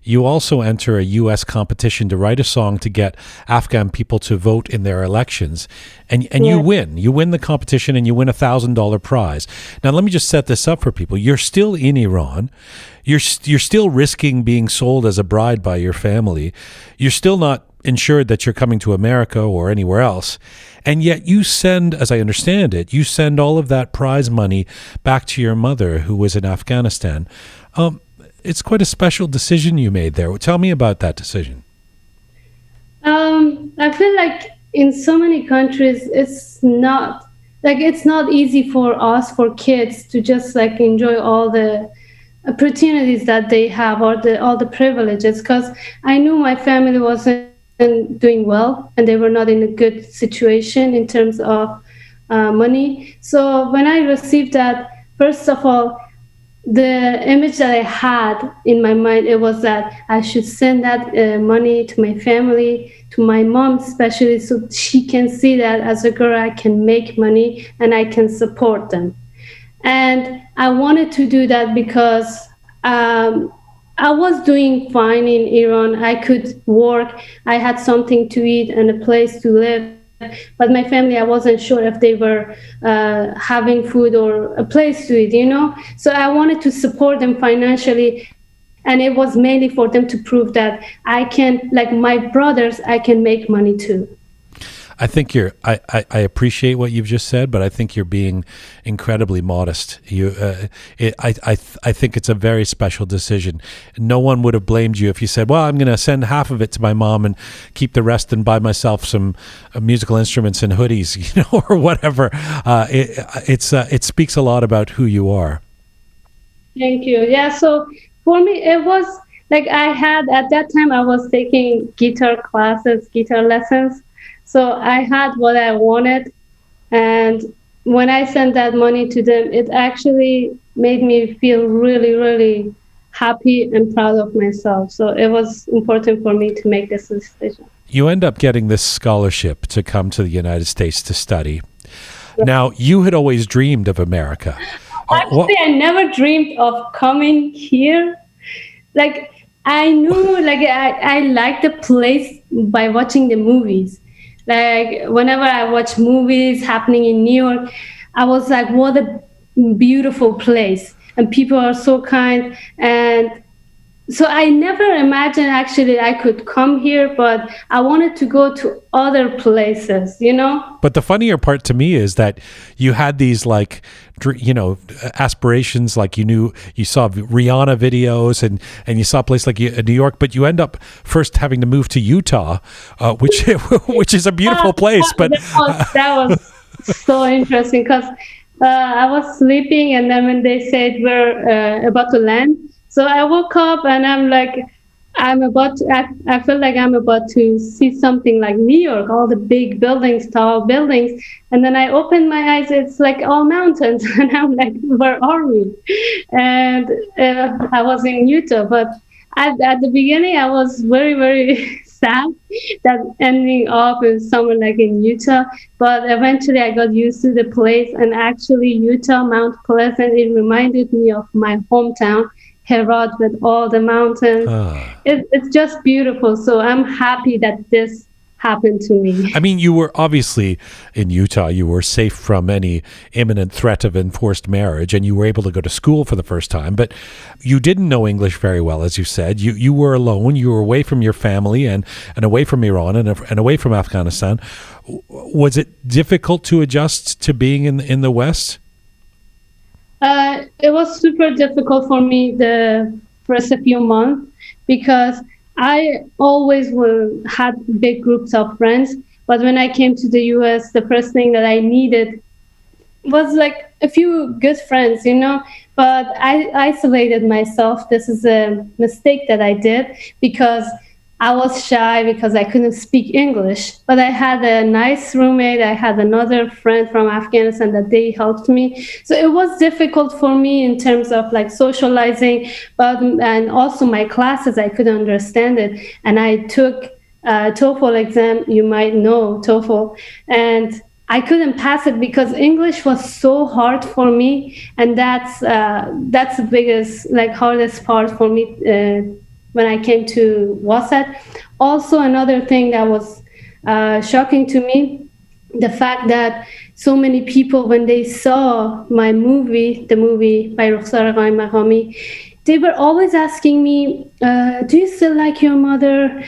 you also enter a U.S. competition to write a song to get Afghan people to vote in their elections. And you win. You win the competition and you win $1,000 prize. Now, let me just set this up for people. You're still in Iran. You're still risking being sold as a bride by your family. You're still not ensured that you're coming to America or anywhere else. And yet you send, as I understand it, you send all of that prize money back to your mother who was in Afghanistan. It's quite a special decision you made there. Tell me about that decision. I feel like in so many countries, it's not easy for us, for kids, to just enjoy all the opportunities that they have or all the privileges. Because I knew my family wasn't doing well and they were not in a good situation in terms of money. So when I received that, first of all, the image that I had in my mind, it was that I should send that money to my family, to my mom especially, so she can see that as a girl I can make money and I can support them. And I wanted to do that because I was doing fine in Iran. I could work, I had something to eat and a place to live. but my family, I wasn't sure if they were having food or a place to eat, So I wanted to support them financially. And it was mainly for them to prove that I can, like my brothers, I can make money too. I think I appreciate what you've just said, but I think you're being incredibly modest. I think it's a very special decision. No one would have blamed you if you said, well, I'm going to send half of it to my mom and keep the rest and buy myself some musical instruments and hoodies, or whatever. It speaks a lot about who you are. Thank you. Yeah. So for me, it was like at that time, I was taking guitar lessons. So I had what I wanted. And when I sent that money to them, it actually made me feel really, really happy and proud of myself. So it was important for me to make this decision. You end up getting this scholarship to come to the United States to study. Now, you had always dreamed of America. Actually, I never dreamed of coming here. Like, I knew, like, I liked the place by watching the movies. Like, whenever I watch movies happening in New York, I was like, what a beautiful place. And people are so kind. And so I never imagined actually I could come here, but I wanted to go to other places, But the funnier part to me is that you had these aspirations, like you saw Rihanna videos and you saw a place like New York, but you end up first having to move to Utah, which is a beautiful place. But that was so interesting because I was sleeping, and then when they said we're about to land, so I woke up and I'm like, I feel like I'm about to see something like New York, all the big buildings, tall buildings. And then I opened my eyes, it's like all mountains. And I'm like, where are we? And I was in Utah. But at the beginning, I was very, very sad that ending up in somewhere like in Utah. But eventually I got used to the place. And actually, Utah, Mount Pleasant, it reminded me of my hometown, Herat, with all the mountains. It's just beautiful. So I'm happy that this happened to me. I mean, you were obviously in Utah, you were safe from any imminent threat of enforced marriage, and you were able to go to school for the first time, but you didn't know English very well, as you said. You were alone, you were away from your family and away from Iran and away from Afghanistan. Was it difficult to adjust to being in the West? It was super difficult for me the first few months because I always had big groups of friends. But when I came to the US, the first thing that I needed was like a few good friends, But I isolated myself. This is a mistake that I did because I was shy because I couldn't speak English, but I had a nice roommate. I had another friend from Afghanistan that they helped me. So it was difficult for me in terms of like socializing, and also my classes, I couldn't understand it. And I took a TOEFL exam, you might know TOEFL, and I couldn't pass it because English was so hard for me. And that's the biggest, hardest part for me when I came to WASAT. Also, another thing that was shocking to me, the fact that so many people, when they saw my movie, the movie by Roqe, they were always asking me, do you still like your mother?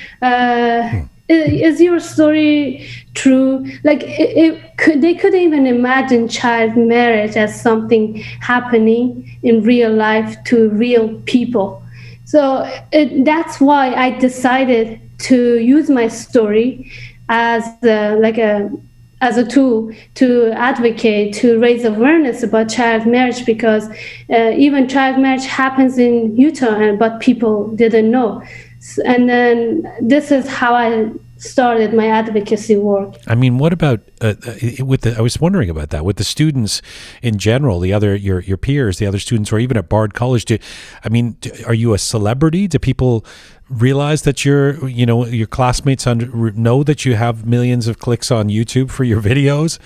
Is your story true? They couldn't even imagine child marriage as something happening in real life to real people. So that's why I decided to use my story as a tool to advocate, to raise awareness about child marriage, because even child marriage happens in Utah, but people didn't know. And then this is how I started my advocacy work. I mean, what about I was wondering about that with the students in general, your peers, the other students, or even at Bard College. Are you a celebrity? Do people realize that your classmates know that you have millions of clicks on YouTube for your videos?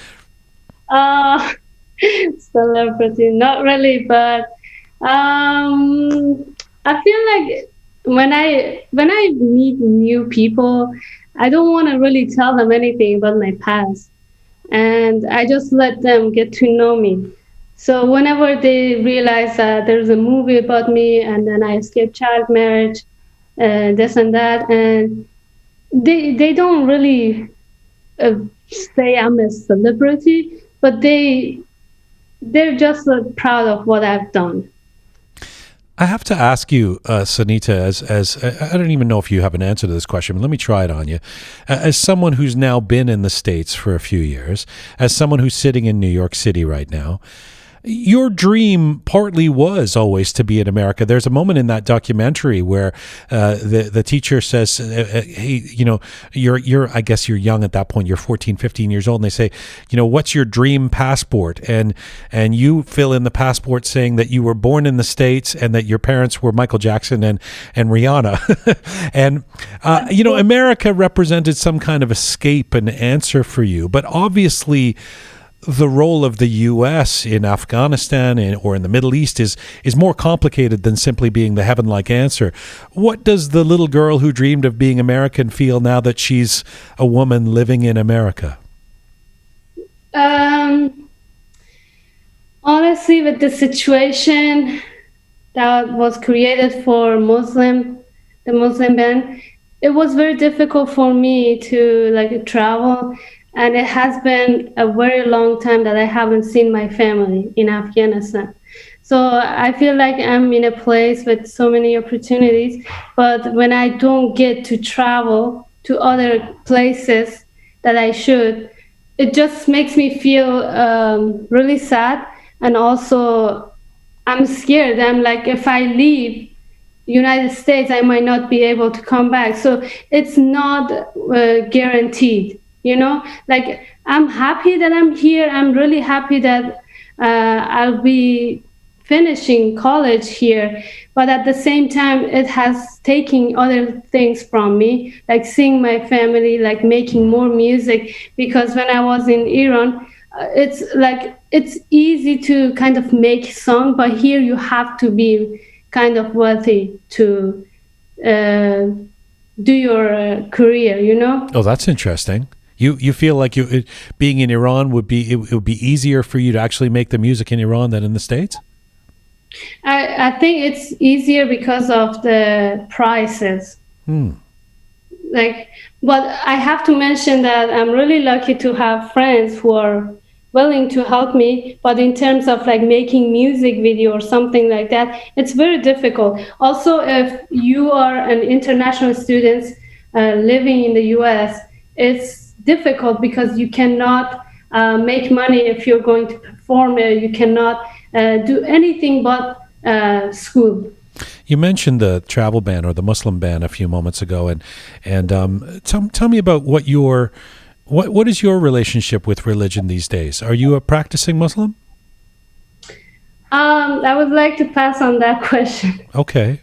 Celebrity, not really, but I feel like when I meet new people, I don't want to really tell them anything about my past. And I just let them get to know me. So whenever they realize that there's a movie about me and then I escaped child marriage, this and that, and they don't really say I'm a celebrity, but they're just proud of what I've done. I have to ask you, Sonita, as I don't even know if you have an answer to this question, but let me try it on you. As someone who's now been in the States for a few years, as someone who's sitting in New York City right now, your dream partly was always to be in America. There's a moment in that documentary where the teacher says, hey, you know, you're I guess you're young at that point. You're 14, 15 years old. And they say, you know, what's your dream passport? And you fill in the passport saying that you were born in the States and that your parents were Michael Jackson and Rihanna. And, you know, America represented some kind of escape and answer for you. But obviously, the role of the U.S. in Afghanistan or in the Middle East is more complicated than simply being the heaven-like answer. What does the little girl who dreamed of being American feel now that she's a woman living in America? Honestly, with the situation that was created for the Muslim ban, it was very difficult for me to travel. And it has been a very long time that I haven't seen my family in Afghanistan. So I feel like I'm in a place with so many opportunities, but when I don't get to travel to other places that I should, it just makes me feel really sad. And also, I'm scared. I'm like, if I leave United States, I might not be able to come back. So it's not guaranteed. You know, like I'm happy that I'm here. I'm really happy that I'll be finishing college here. But at the same time, it has taken other things from me, like seeing my family, like making more music. Because when I was in Iran, it's easy to kind of make song, but here you have to be kind of wealthy to do your career. You know? Oh, that's interesting. You feel like being in Iran would be easier for you to actually make the music in Iran than in the States? I think it's easier because of the prices. But I have to mention that I'm really lucky to have friends who are willing to help me. But in terms of like making music video or something like that, it's very difficult. Also, if you are an international student living in the US, it's difficult because you cannot make money if you're going to perform. You cannot do anything but school. You mentioned the travel ban or the Muslim ban a few moments ago, and tell me about what is your relationship with religion these days? Are you a practicing Muslim? I would like to pass on that question. Okay.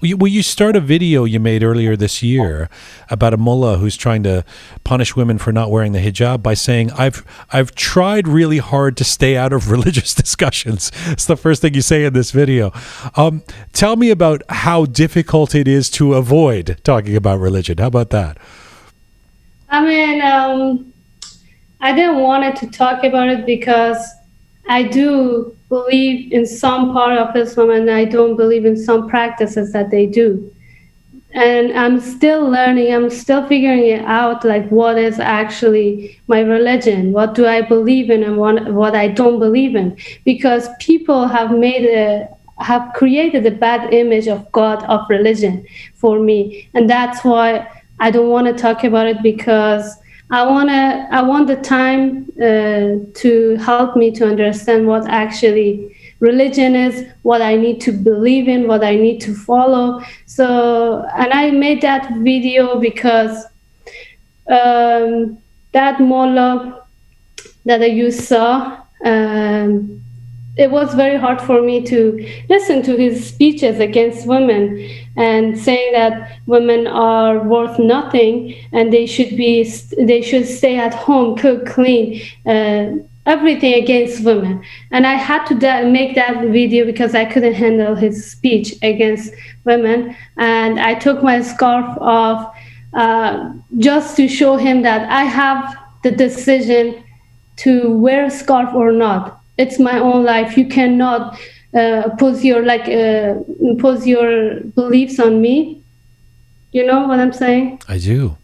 Well, you start a video you made earlier this year about a mullah who's trying to punish women for not wearing the hijab by saying, I've tried really hard to stay out of religious discussions. It's the first thing you say in this video. Tell me about how difficult it is to avoid talking about religion. How about that? I mean, I didn't want to talk about it because I do believe in some part of Islam and I don't believe in some practices that they do. And I'm still learning, I'm still figuring it out, like what is actually my religion, what do I believe in and what I don't believe in. Because people have created a bad image of God, of religion for me. And that's why I don't want to talk about it, because I want the time to help me to understand what actually religion is, what I need to believe in, what I need to follow. So, and I made that video because that mullah that you saw, it was very hard for me to listen to his speeches against women and saying that women are worth nothing and they should stay at home, cook, clean, everything against women. And I had to make that video because I couldn't handle his speech against women. And I took my scarf off. just to show him that I have the decision to wear a scarf or not. It's my own life. You cannot impose your beliefs on me. You know what I'm saying? I do.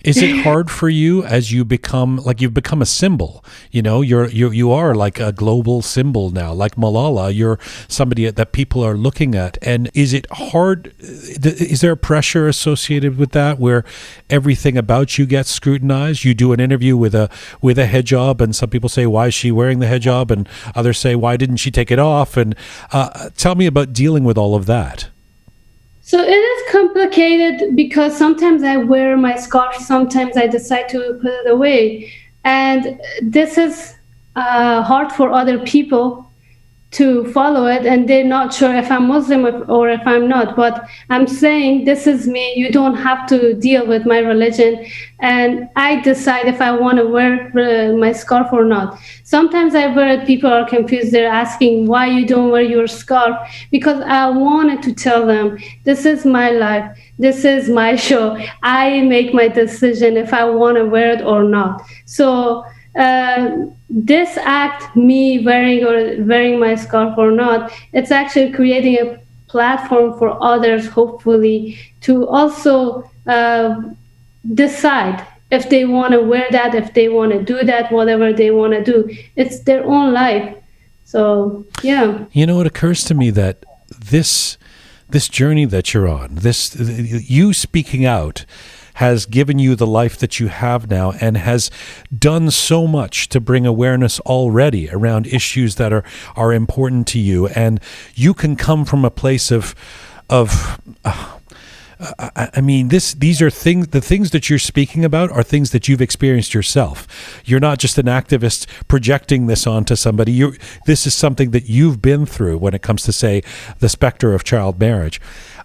Is it hard for you as you become, like, you've become a symbol? You know, you are like a global symbol now. Like Malala, you're somebody that people are looking at. And is it hard? Is there a pressure associated with that, where everything about you gets scrutinized? You do an interview with a hijab, and some people say, "Why is she wearing the hijab?" and others say, "Why didn't she take it off?" And tell me about dealing with all of that. So it is complicated because sometimes I wear my scarf, sometimes I decide to put it away. And this is hard for other people to follow it, and they're not sure if I'm Muslim or if I'm not. But I'm saying, this is me. You don't have to deal with my religion. And I decide if I want to wear my scarf or not. Sometimes I wear it, people are confused. They're asking why you don't wear your scarf. Because I wanted to tell them, this is my life. This is my show. I make my decision if I want to wear it or not. So this act, me wearing my scarf or not, it's actually creating a platform for others, hopefully, to also decide if they want to wear that, if they want to do that, whatever they want to do. It's their own life. So yeah. You know, it occurs to me that this journey that you're on, this you speaking out, has given you the life that you have now, and has done so much to bring awareness already around issues that are important to you. And you can come from a place of I mean, these are things, the things that you're speaking about are things that you've experienced yourself. You're not just an activist projecting this onto somebody. This is something that you've been through when it comes to, say, the specter of child marriage.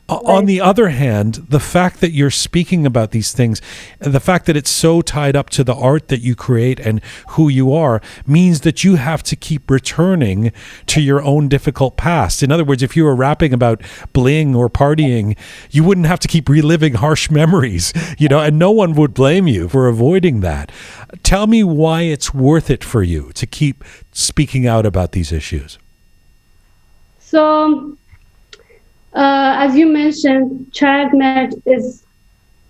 On the other hand, the fact that you're speaking about these things, and the fact that it's so tied up to the art that you create and who you are, means that you have to keep returning to your own difficult past. In other words, if you were rapping about bling or partying, you wouldn't have to keep reliving harsh memories, you know, and no one would blame you for avoiding that. Tell me why it's worth it for you to keep speaking out about these issues. So, as you mentioned, child marriage is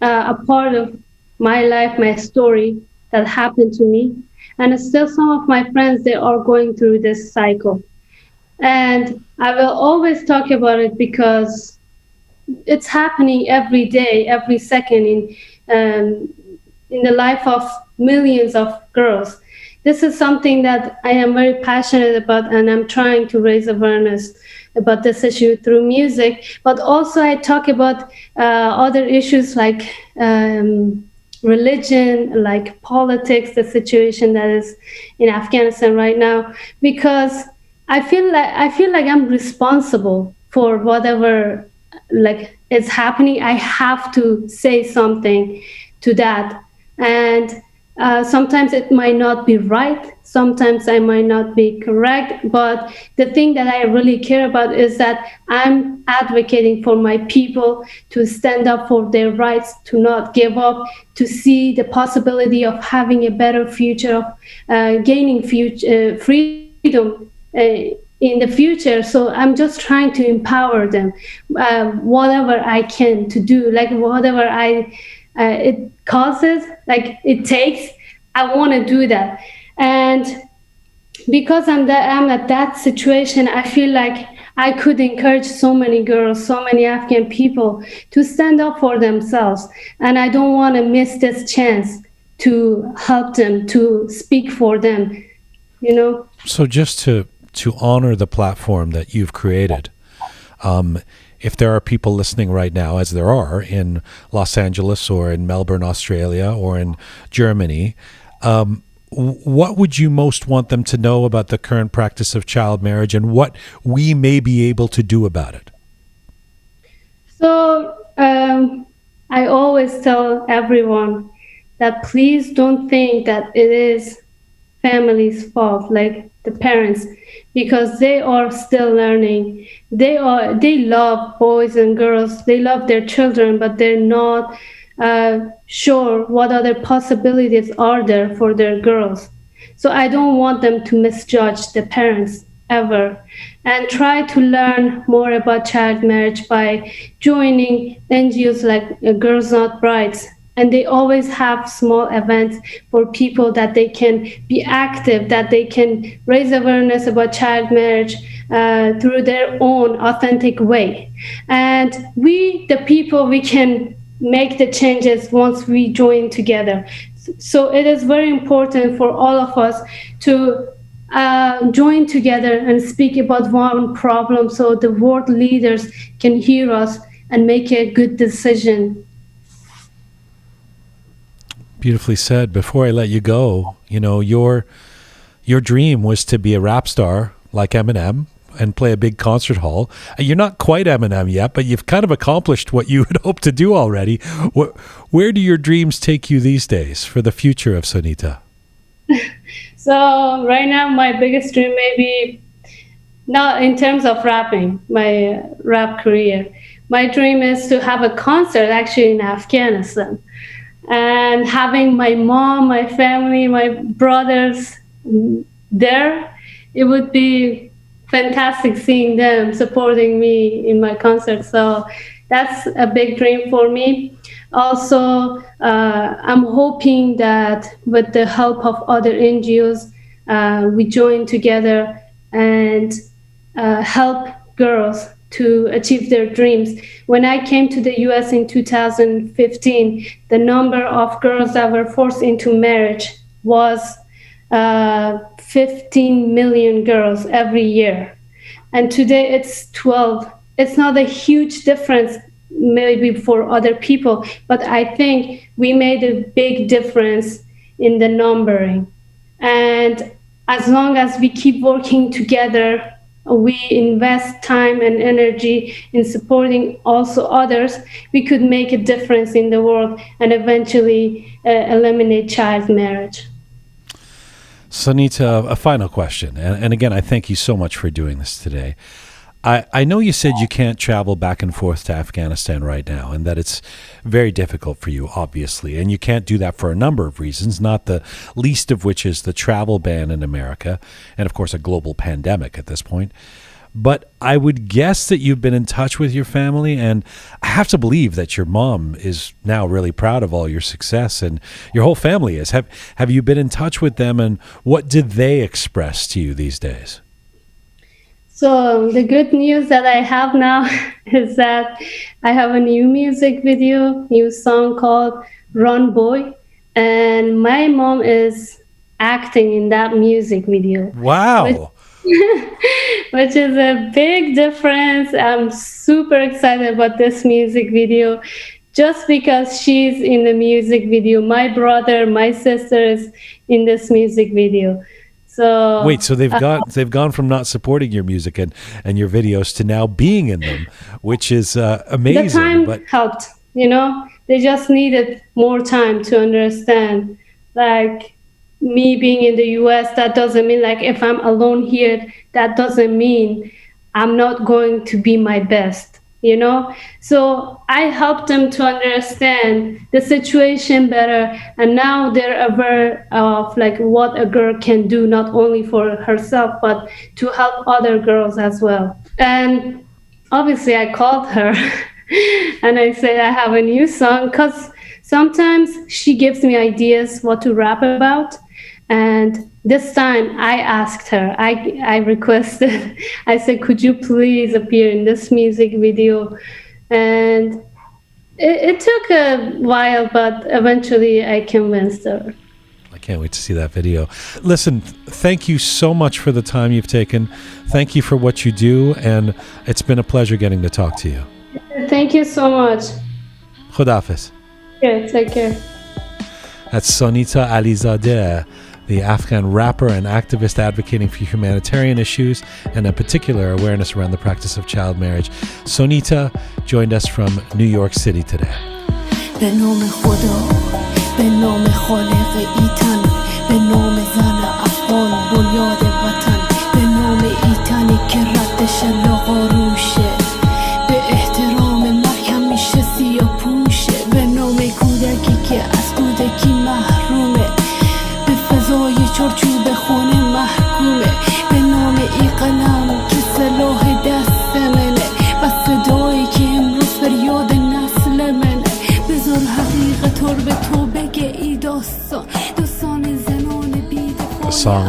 a part of my life, my story that happened to me. And still some of my friends, they are going through this cycle. And I will always talk about it because it's happening every day, every second in the life of millions of girls. This is something that I am very passionate about, and I'm trying to raise awareness about this issue through music. But also I talk about other issues like religion, like politics, the situation that is in Afghanistan right now, because I feel like I'm responsible for whatever like is happening. I have to say something to that. And sometimes it might not be right, sometimes I might not be correct, but the thing that I really care about is that I'm advocating for my people to stand up for their rights, to not give up, to see the possibility of having a better future, of gaining freedom in the future. So I'm just trying to empower them, whatever I can to do, like whatever it causes, like it takes, I want to do that. And because I'm at that situation, I feel like I could encourage so many girls, so many Afghan people to stand up for themselves. And I don't want to miss this chance to help them, to speak for them, you know? So just to honor the platform that you've created, if there are people listening right now, as there are in Los Angeles or in Melbourne, Australia, or in Germany, what would you most want them to know about the current practice of child marriage and what we may be able to do about it? So I always tell everyone that please don't think that it is family's fault, like the parents, because they are still learning. They love boys and girls, they love their children, but they're not sure what other possibilities are there for their girls. So I don't want them to misjudge the parents ever, and try to learn more about child marriage by joining NGOs like Girls Not Brides. And they always have small events for people that they can be active, that they can raise awareness about child marriage through their own authentic way. And we, the people, we can make the changes once we join together. So it is very important for all of us to join together and speak about one problem so the world leaders can hear us and make a good decision. Beautifully said. Before I let you go, your dream was to be a rap star like Eminem and play a big concert hall. You're not quite Eminem yet, but you've kind of accomplished what you had hoped to do already. Where do your dreams take you these days for the future of Sonita? So right now, my biggest dream maybe not in terms of rapping, my rap career. My dream is to have a concert actually in Afghanistan, and having my mom, my family, my brothers there. It would be fantastic seeing them supporting me in my concert. So that's a big dream for me. Also, I'm hoping that with the help of other NGOs, we join together and help girls to achieve their dreams. When I came to the US in 2015, the number of girls that were forced into marriage was 15 million girls every year. And today it's 12. It's not a huge difference maybe for other people, but I think we made a big difference in the numbering. And as long as we keep working together, we invest time and energy in supporting also others, we could make a difference in the world and eventually eliminate child marriage. Sonita, a final question. And again, I thank you so much for doing this today. I know you said you can't travel back and forth to Afghanistan right now, and that it's very difficult for you, obviously. And you can't do that for a number of reasons, not the least of which is the travel ban in America, and of course a global pandemic at this point. But I would guess that you've been in touch with your family, and I have to believe that your mom is now really proud of all your success, and your whole family is. Have you been in touch with them, and what did they express to you these days? So the good news that I have now is that I have a new music video, new song called Run Boy, and my mom is acting in that music video. Wow. Which is a big difference. I'm super excited about this music video just because she's in the music video. My brother, my sister is in this music video. So wait, so they've gone from not supporting your music and your videos to now being in them, which is amazing. The time helped, they just needed more time to understand. Like me being in the US, that doesn't mean like if I'm alone here, that doesn't mean I'm not going to be my best. So I helped them to understand the situation better, and now they're aware of like what a girl can do, not only for herself but to help other girls as well. And obviously I called her and I said I have a new song, because sometimes she gives me ideas what to rap about. And this time I asked her, I requested, I said, could you please appear in this music video? And it took a while, but eventually I convinced her. I can't wait to see that video. Listen, thank you so much for the time you've taken. Thank you for what you do, and it's been a pleasure getting to talk to you. Thank you so much. Khudafis. Yeah, take care. That's Sonita Alizadeh, the Afghan rapper and activist advocating for humanitarian issues and a particular awareness around the practice of child marriage. Sonita joined us from New York City today. به نام خدا، به نام خالق ایتن، به نام زن افغان بنیاد وطن، به نام ایتنی که ردش لاغاروشه، به احترام مریم میشه سیاه پوشه، به نام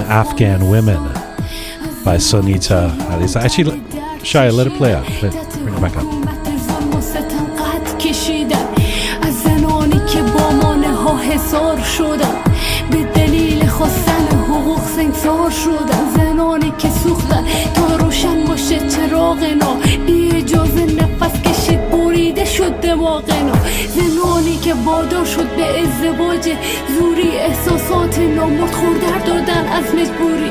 Afghan Women by Sonita Alizadeh. Actually, Shia, let it play out. Bring it back up. به دلیل خواستن حقوق سنگسار شدن زنانی که سوختن تا روشن باشه چراغ نو بی اجازه نفس کشید بریده شد دماغ نو زنانی که وادار شد به ازدواج زوری احساسات نامرد خوردر دادن از مجبوری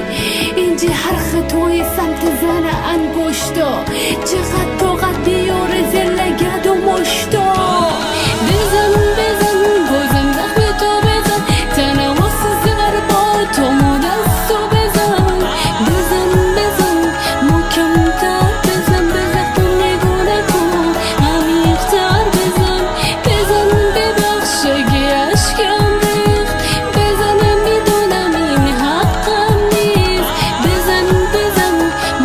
اینجا هر خطای سمت زن انگشتا چقدر طاقت بیاره زلگد و مشتا بزن بزن گازم زخم تو بزن تنواس زربا تو مدست و بزن بزن بزن محکمتر بزن به زخم نگاه نکن عمیق‌تر بزن بزن ببخش اگه اشکم ریخت بزنم میدونم این حقم نیست بزن بزن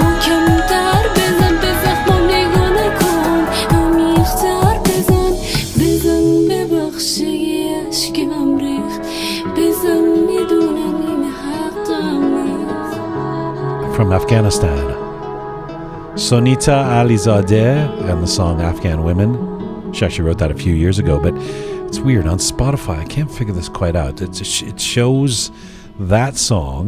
محکمتر بزن به زخمم نگاه نکن عمیق‌تر بزن بزن ببخش اگه اشکم ریخت بزن میدونم این حقم نیست. From Afghanistan, Sonita Alizadeh and the song Afghan Women. She actually wrote that a few years ago, but it's weird. On Spotify, I can't figure this quite out. It shows that song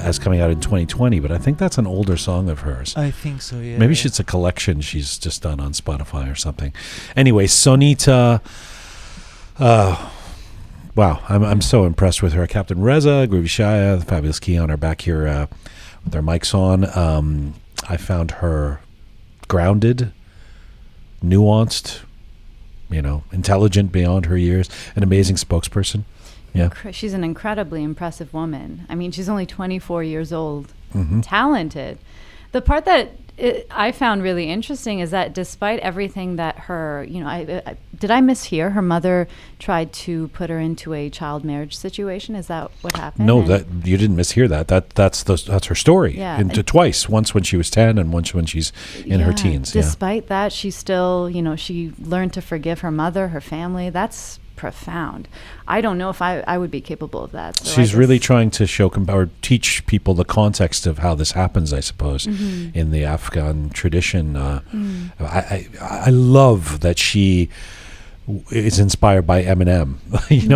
as coming out in 2020, but I think that's an older song of hers. I think so, yeah. Maybe it's a collection she's just done on Spotify or something. Anyway, Sonita, wow, I'm so impressed with her. Captain Reza, Groovy Shia, the fabulous Keon are back here with their mics on. I found her grounded, nuanced, intelligent beyond her years, an amazing spokesperson. Yeah. She's an incredibly impressive woman. I mean, she's only 24 years old, Mm-hmm. talented. The part that I found really interesting is that despite everything that her, did I mishear? Her mother tried to put her into a child marriage situation. Is that what happened? No, And- that you didn't mishear that. That's her story. Yeah. Twice. Once when she was 10 and once when she's in her teens. Despite that, she still, she learned to forgive her mother, her family. That's profound. I don't know if I would be capable of that. So She's really trying to show or teach people the context of how this happens, I suppose, in the Afghan tradition. I love that she is inspired by Eminem.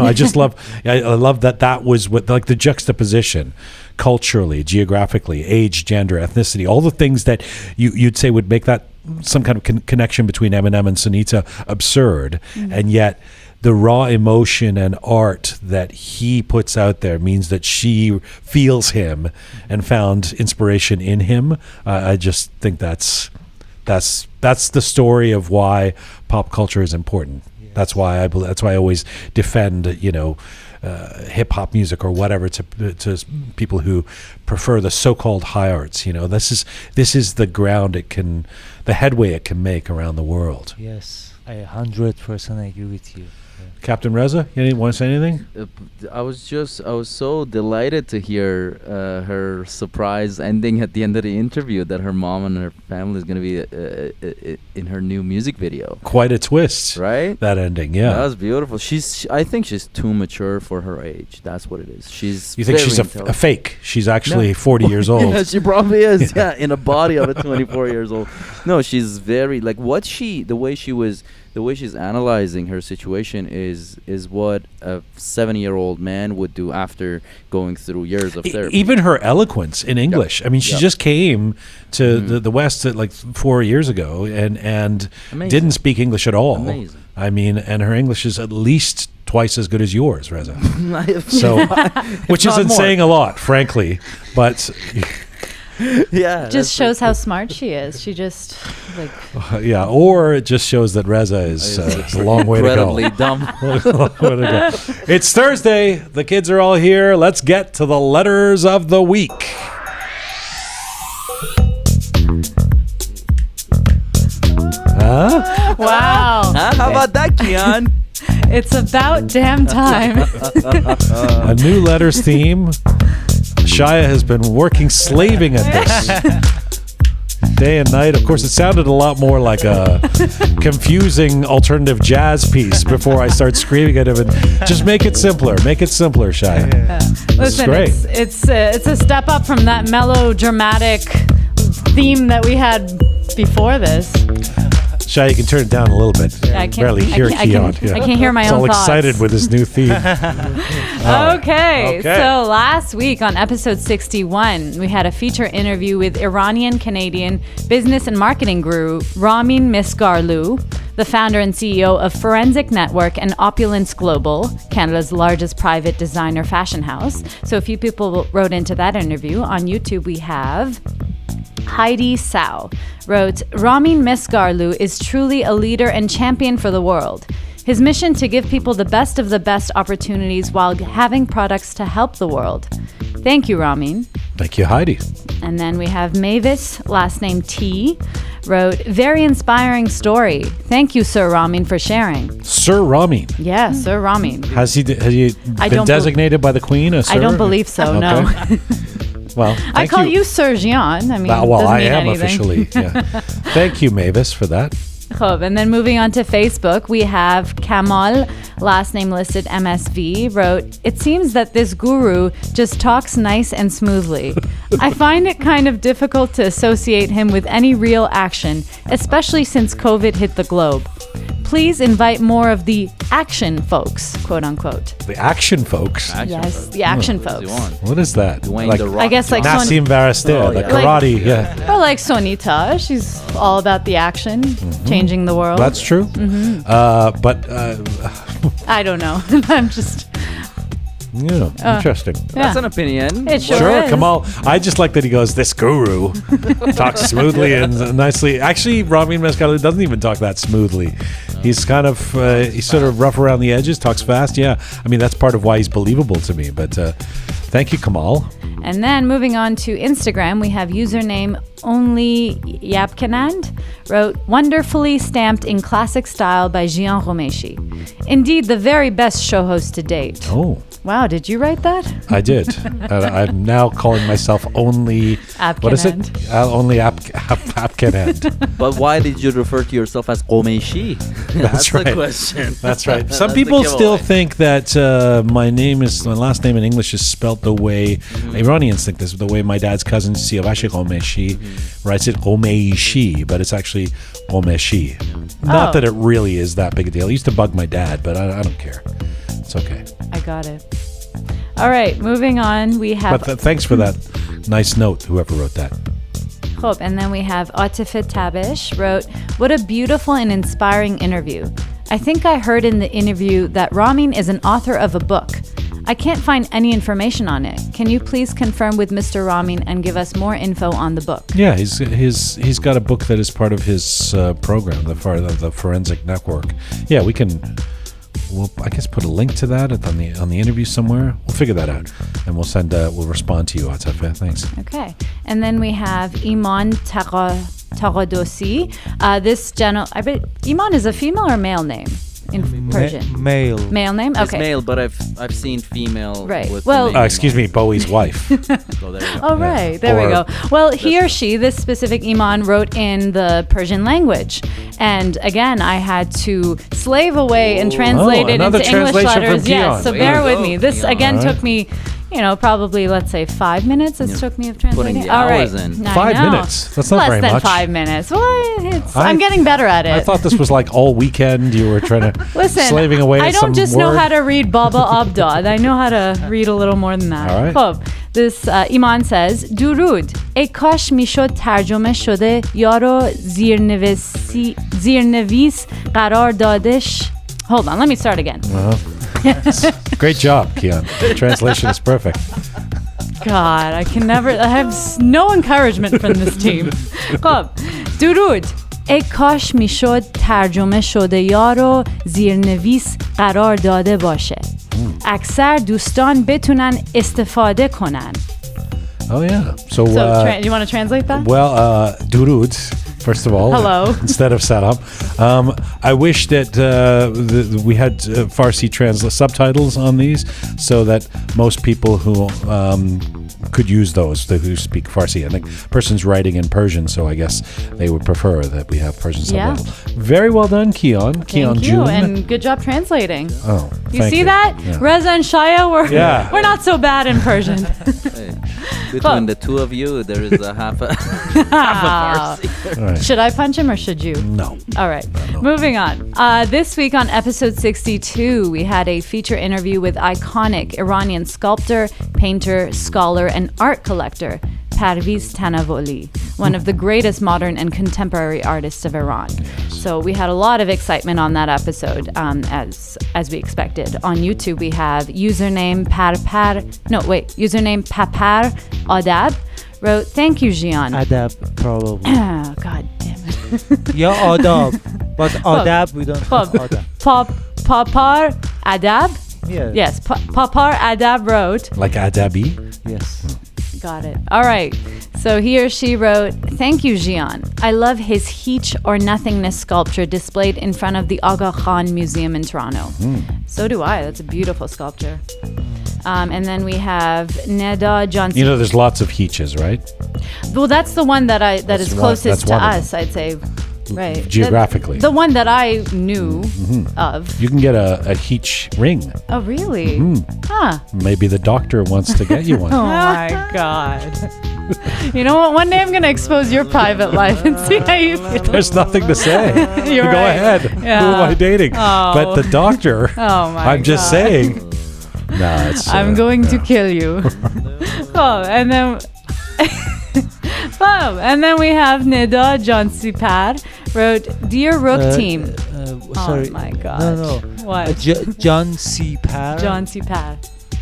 I just love. I love that was what the juxtaposition, culturally, geographically, age, gender, ethnicity, all the things that you'd say would make that some kind of connection between Eminem and Sonita absurd, and yet the raw emotion and art that he puts out there means that she feels him and found inspiration in him. I just think that's the story of why pop culture is important. Yes. That's why I always defend hip hop music or whatever to people who prefer the so-called high arts. This is the ground the headway it can make around the world. Yes, I 100% agree with you. Captain Reza, you want to say anything? I was so delighted to hear her surprise ending at the end of the interview that her mom and her family is going to be in her new music video. Quite a twist, right? That ending, yeah. That was beautiful. I think she's too mature for her age. That's what it is. You think she's a fake? She's actually 40 years old. Yeah, she probably is. Yeah, in a body of a 24 years old. No, she's very the way she's analyzing her situation is what a 70-year-old man would do after going through years of therapy. Even her eloquence in English. Yep. I mean, she just came to the West 4 years ago and didn't speak English at all. Amazing. I mean, and her English is at least twice as good as yours, Reza. So, which isn't saying a lot, frankly, but. Yeah, just shows how smart she is. She just or it just shows that Reza is a long way to go. Incredibly dumb. It's Thursday. The kids are all here. Let's get to the letters of the week. Huh? Wow. How about that, Kian? It's about damn time. A new letters theme. Shia has been slaving at this. Day and night. Of course, it sounded a lot more like a confusing alternative jazz piece before I start screaming at him. And just make it simpler. Make it simpler, Shai. Listen, great. it's a step up from that melodramatic theme that we had before this. Shai, you can turn it down a little bit. I can't- barely hear Keon. I can't hear my He's own all thoughts. excited with his new theme. Okay, so last week on episode 61, we had a feature interview with Iranian Canadian business and marketing guru Ramin Misgarlou, the founder and CEO of Forensic Network and Opulence Global, Canada's largest private designer fashion house. So a few people wrote into that interview. On YouTube, we have Heidi Sao wrote, Ramin Misgarlou is truly a leader and champion for the world. His mission to give people the best of the best opportunities while having products to help the world. Thank you, Ramin. Thank you, Heidi. And then we have Mavis, last name T, wrote, very inspiring story. Thank you, Sir Ramin, for sharing. Sir Ramin. Yeah, Sir Ramin. Has he I been don't designated by the Queen? A sir? I don't believe so, no. Well, I call you Sir Jian. I mean, well, doesn't I mean am anything. officially. Yeah. Thank you, Mavis, for that. And then moving on to Facebook, we have Kamal, last name listed MSV, wrote, it seems that this guru just talks nice and smoothly. I find it kind of difficult to associate him with any real action, especially since COVID hit the globe. Please invite more of the action folks, quote unquote. The action folks. Yes, the action folks. What is that? Dwayne The Rock I guess like Nassim Varastir, the yeah. karate. Yeah, Or like Sonita, she's all about the action, changing the world. that's true. But I don't know. I'm just, interesting. That's an opinion. it sure, Sure, is. Kamal. I just like that he goes, this guru talks smoothly and nicely. Actually, Ramin Mescalou doesn't even talk that smoothly. He's kind of, he's sort of rough around the edges, talks fast. Yeah, I mean, that's part of why he's believable to me. But thank you, Kamal. And then moving on to Instagram, we have username Only Yapkanand wrote, wonderfully stamped in classic style by Jian Ghomeshi. Indeed, the very best show host to date. Oh, Wow, did you write that? I did. I'm now calling myself Only, what is it? Only Apkanand. But why did you refer to yourself as Ghomeshi? That's right. the question. That's right. Some That's people the still giveaway. think that my last name in English is spelt the way Iranians think this, the way my dad's cousin Siavash Ghomeshi writes it Ghomeshi, but it's actually Ghomeshi. Not that it really is that big a deal. It used to bug my dad, but I don't care. It's okay. I got it. All right, moving on. We have But thanks for that nice note, whoever wrote that. Hope. And then we have Atifet Tabish wrote, what a beautiful and inspiring interview. I think I heard in the interview that Ramin is an author of a book. I can't find any information on it. Can you please confirm with Mr. Ramin and give us more info on the book? Yeah, he's got a book that is part of his program, the Forensic Network. Yeah, we can. We'll, I guess, put a link to that on the interview somewhere. We'll figure that out, and we'll respond to you, Atafe. Thanks. Okay. And then we have Iman Taqadosi. This I bet Iman is a female or male name in Persian? Male. Male name? It's Okay. male, but I've seen female. Right. With Well- the name Excuse me, Bowie's wife. So there you go. Oh, right. There we Or- go. Well, he or she, this specific Iman, wrote in the Persian language. And again, I had to slave away and translate it another into English translation from letters. Yes, Keon. so Way bear to with go, me. This, Keon. again, All right. took me, probably, let's say 5 minutes. It took me of translating. the All right. hours in. I 5 know. minutes? That's not Less very than much. 5 minutes. Well, I- I'm getting better at it. I thought this was like all weekend. You were trying to Listen, slaving away I at don't some just word. know how to read Baba Abdad. I know how to read a little more than that. All right. خب, this Iman says, درود ای کاش میشد ترجمه شده یا رو زیرنویس قرار دادش. Hold on, let me start again. Great job, Keon. The translation is perfect. God, I can never, I have no encouragement from this team. خب, درود ای کاش میشد ترجمه شده یا رو زیرنویس قرار داده باشه. اکثر دوستان بتونن استفاده کنن. Oh yeah. So, So, you want to translate that? well, durud first of all. Hello. Instead of salam. I wish that we had Farsi subtitles on these so that most people who could use those, who speak Farsi. I think person's writing in Persian, so I guess they would prefer that we have Persian subtitles. Very well done, Keon. Keon Thank you, June. and good job translating. Oh, You thank see that? Yeah. Reza and Shaya, Yeah. we're not so bad in Persian. Hey, between the two of you, there is a half a Farsi. All right. Should I punch him or should you? No. All right, moving on. This week on episode 62, we had a feature interview with iconic Iranian sculptor, painter, scholar, and art collector, Parviz Tanavoli, one of the greatest modern and contemporary artists of Iran. So we had a lot of excitement on that episode, as we expected. On YouTube, we have username Papar Adab wrote, "Thank you, Jian." Adab, probably. Oh, God damn it. Yeah, adab. But adab, we don't have adab. Papar Adab? Yeah. Yes, Papar Adab wrote, Like Adabi? Yes. got it. All right. So he or she wrote, "Thank you, Jian. I love his Heech or Nothingness sculpture displayed in front of the Aga Khan Museum in Toronto." So do I. That's a beautiful sculpture. And then we have Neda Johnson. You know, there's lots of Heeches, right? Well, that's the one that That's is one- closest that's to one of us, I'd say. Right. Geographically. The one that I knew of. You can get a Heech ring. Oh, really? Huh. Maybe the doctor wants to get you one. Oh my God. You know what? One day I'm going to expose your private life and see how you feel. There's nothing to say. You're Go right. ahead. Yeah. Who am I dating? Oh. But the doctor, Oh my I'm just God. saying. No, it's. I'm going to kill you. Oh, and then. Oh, and then we have Nida Jansipar wrote, "Dear Roqe Team." Sorry. Oh my God. No. What? John C. Parr. Jansipar.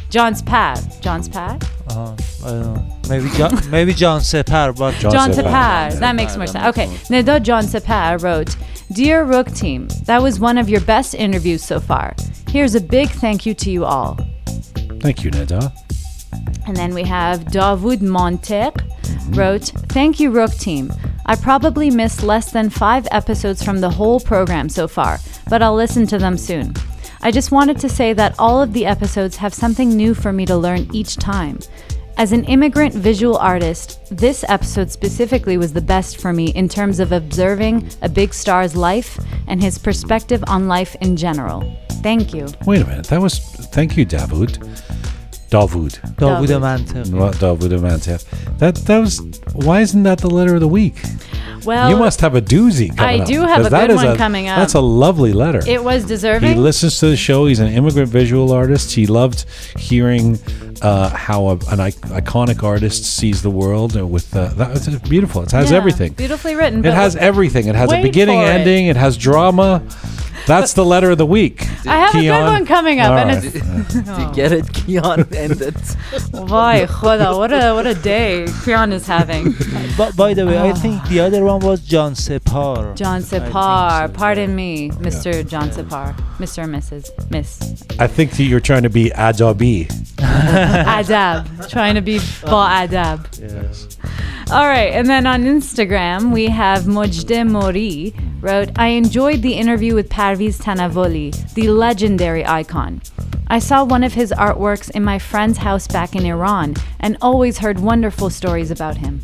John's Pad. John's Pad? I don't know. Maybe John Separ, but John Separ. Separ. That makes more sense. Okay. Nida John Separ wrote, "Dear Roqe Team, that was one of your best interviews so far. Here's a big thank you to you all." Thank you, Neda. And then we have Davud Montek wrote, "Thank you, Roqe Team. I probably missed less than 5 episodes from the whole program so far, but I'll listen to them soon. I just wanted to say that all of the episodes have something new for me to learn each time. As an immigrant visual artist, this episode specifically was the best for me in terms of observing a big star's life and his perspective on life in general. Thank you." Wait a minute. Thank you, Davud. Davud Mantek. Davud Mantef. That was. Why isn't that the letter of the week? Well, You must have a doozy coming I up. do have 'cause a that good is one coming up. That's a lovely letter. it was He deserving. listens to the show. He's an immigrant visual artist. He loved hearing how an iconic artist sees the world with that's beautiful. It has Yeah, everything. Beautifully written. It but has everything. It has a Wait beginning, for it. ending. It has drama. That's the letter of the week. I have a Keon. good one coming up, All and right. it's Do you get it? Keon ended. Vay khoda, what a day Kian is having. But by the way, I think the other one was John Separ. John I think Separ, so, pardon me, Mr. John Separ, Mr. and Mrs. Miss I think that you're trying to be Adabi. Adab, trying to be ba Adab. Yes. All right, and then on Instagram we have Mojdeh Mori wrote, "I enjoyed the interview with Parviz Tanavoli, the legendary icon. I saw one of his artworks in my friend's house back in Iran and always heard wonderful stories about him."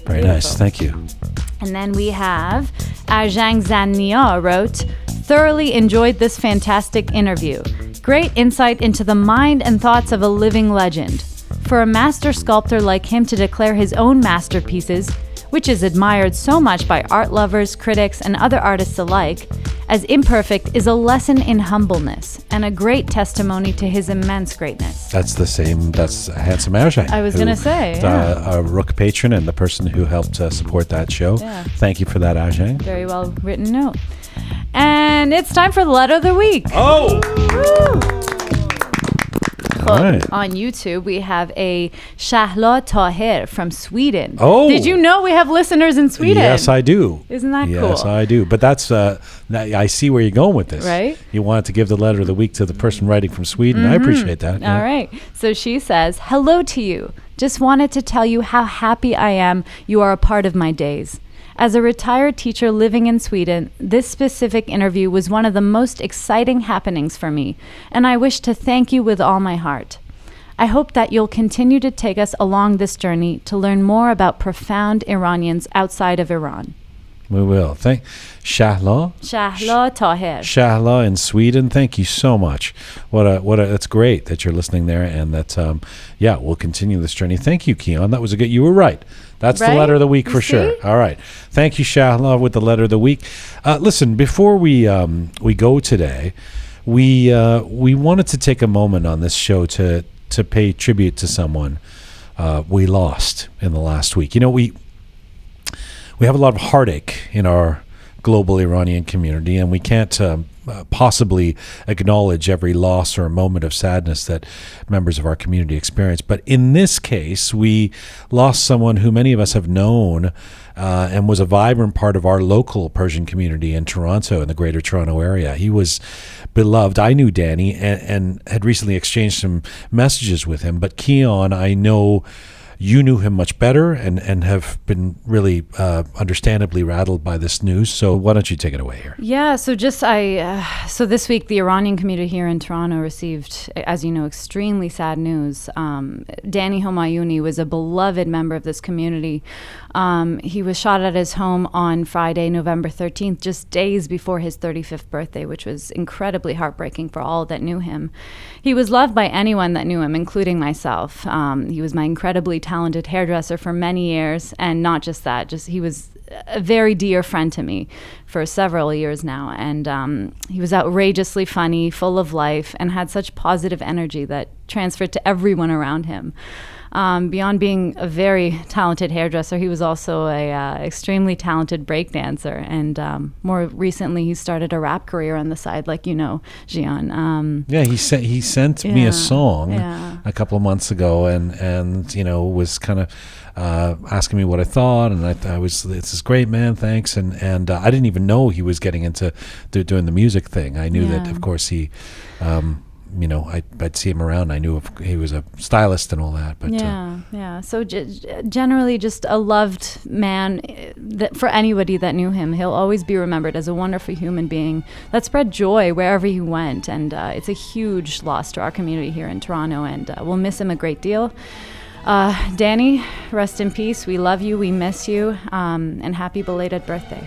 Very nice. Thank you. And then we have Ajang Zania wrote, "Thoroughly enjoyed this fantastic interview. Great insight into the mind and thoughts of a living legend. For a master sculptor like him to declare his own masterpieces, which is admired so much by art lovers, critics, and other artists alike, as imperfect is a lesson in humbleness and a great testimony to his immense greatness." That's the same. That's Handsome Ajay. I was who- gonna say, yeah. a Roqe patron and the person who helped support that show. Yeah. Thank you for that, Ajay. Very well written note. And it's time for the letter of the week. Oh! All right. On YouTube, we have a Shahla Tahir from Sweden. Oh. Did you know we have listeners in Sweden? Yes, I do. Isn't that Yes, cool? I do. But that's I see where you're going with this. Right? You wanted to give the letter of the week to the person writing from Sweden. I appreciate that. All right. So she says, "Hello to you. Just wanted to tell you how happy I am you are a part of my days. As a retired teacher living in Sweden, this specific interview was one of the most exciting happenings for me, and I wish to thank you with all my heart. I hope that you'll continue to take us along this journey to learn more about profound Iranians outside of Iran. We will. Thank Shahla. Shahla Taher. Shahla in Sweden. Thank you so much. That's great that you're listening there, and that we'll continue this journey. Thank you, Keon. That was a good. You were right. That's right? The letter of the week for sure. All right. Thank you, Shahla, with the letter of the week. Listen, before we go today, we wanted to take a moment on this show to pay tribute to someone we lost in the last week. You know, we have a lot of heartache in our global Iranian community, and we can't possibly acknowledge every loss or moment of sadness that members of our community experience. But in this case, we lost someone who many of us have known and was a vibrant part of our local Persian community in Toronto, in the Greater Toronto area. He was beloved. I knew Danny and had recently exchanged some messages with him. But Keon, I know you knew him much better and have been really understandably rattled by this news. So why don't you take it away here? Yeah, so so this week the Iranian community here in Toronto received, as you know, extremely sad news. Danny Homayuni was a beloved member of this community. He was shot at his home on Friday, November 13th, just days before his 35th birthday, which was incredibly heartbreaking for all that knew him. He was loved by anyone that knew him, including myself. He was my incredibly talented hairdresser for many years, and not just that, he was a very dear friend to me for several years now. And he was outrageously funny, full of life, and had such positive energy that transferred to everyone around him. Beyond being a very talented hairdresser, he was also a extremely talented breakdancer. And more recently, he started a rap career on the side, like you know, Jian. He sent me a song a couple of months ago, and you know, was kind of asking me what I thought, and I was, this is great, man, thanks. And I didn't even know he was getting into doing the music thing. I knew that, of course, he. You know, I'd see him around. I knew he was a stylist and all that. But So generally, just a loved man for anybody that knew him. He'll always be remembered as a wonderful human being that spread joy wherever he went. And it's a huge loss to our community here in Toronto, and we'll miss him a great deal. Danny, rest in peace. We love you. We miss you. And happy belated birthday.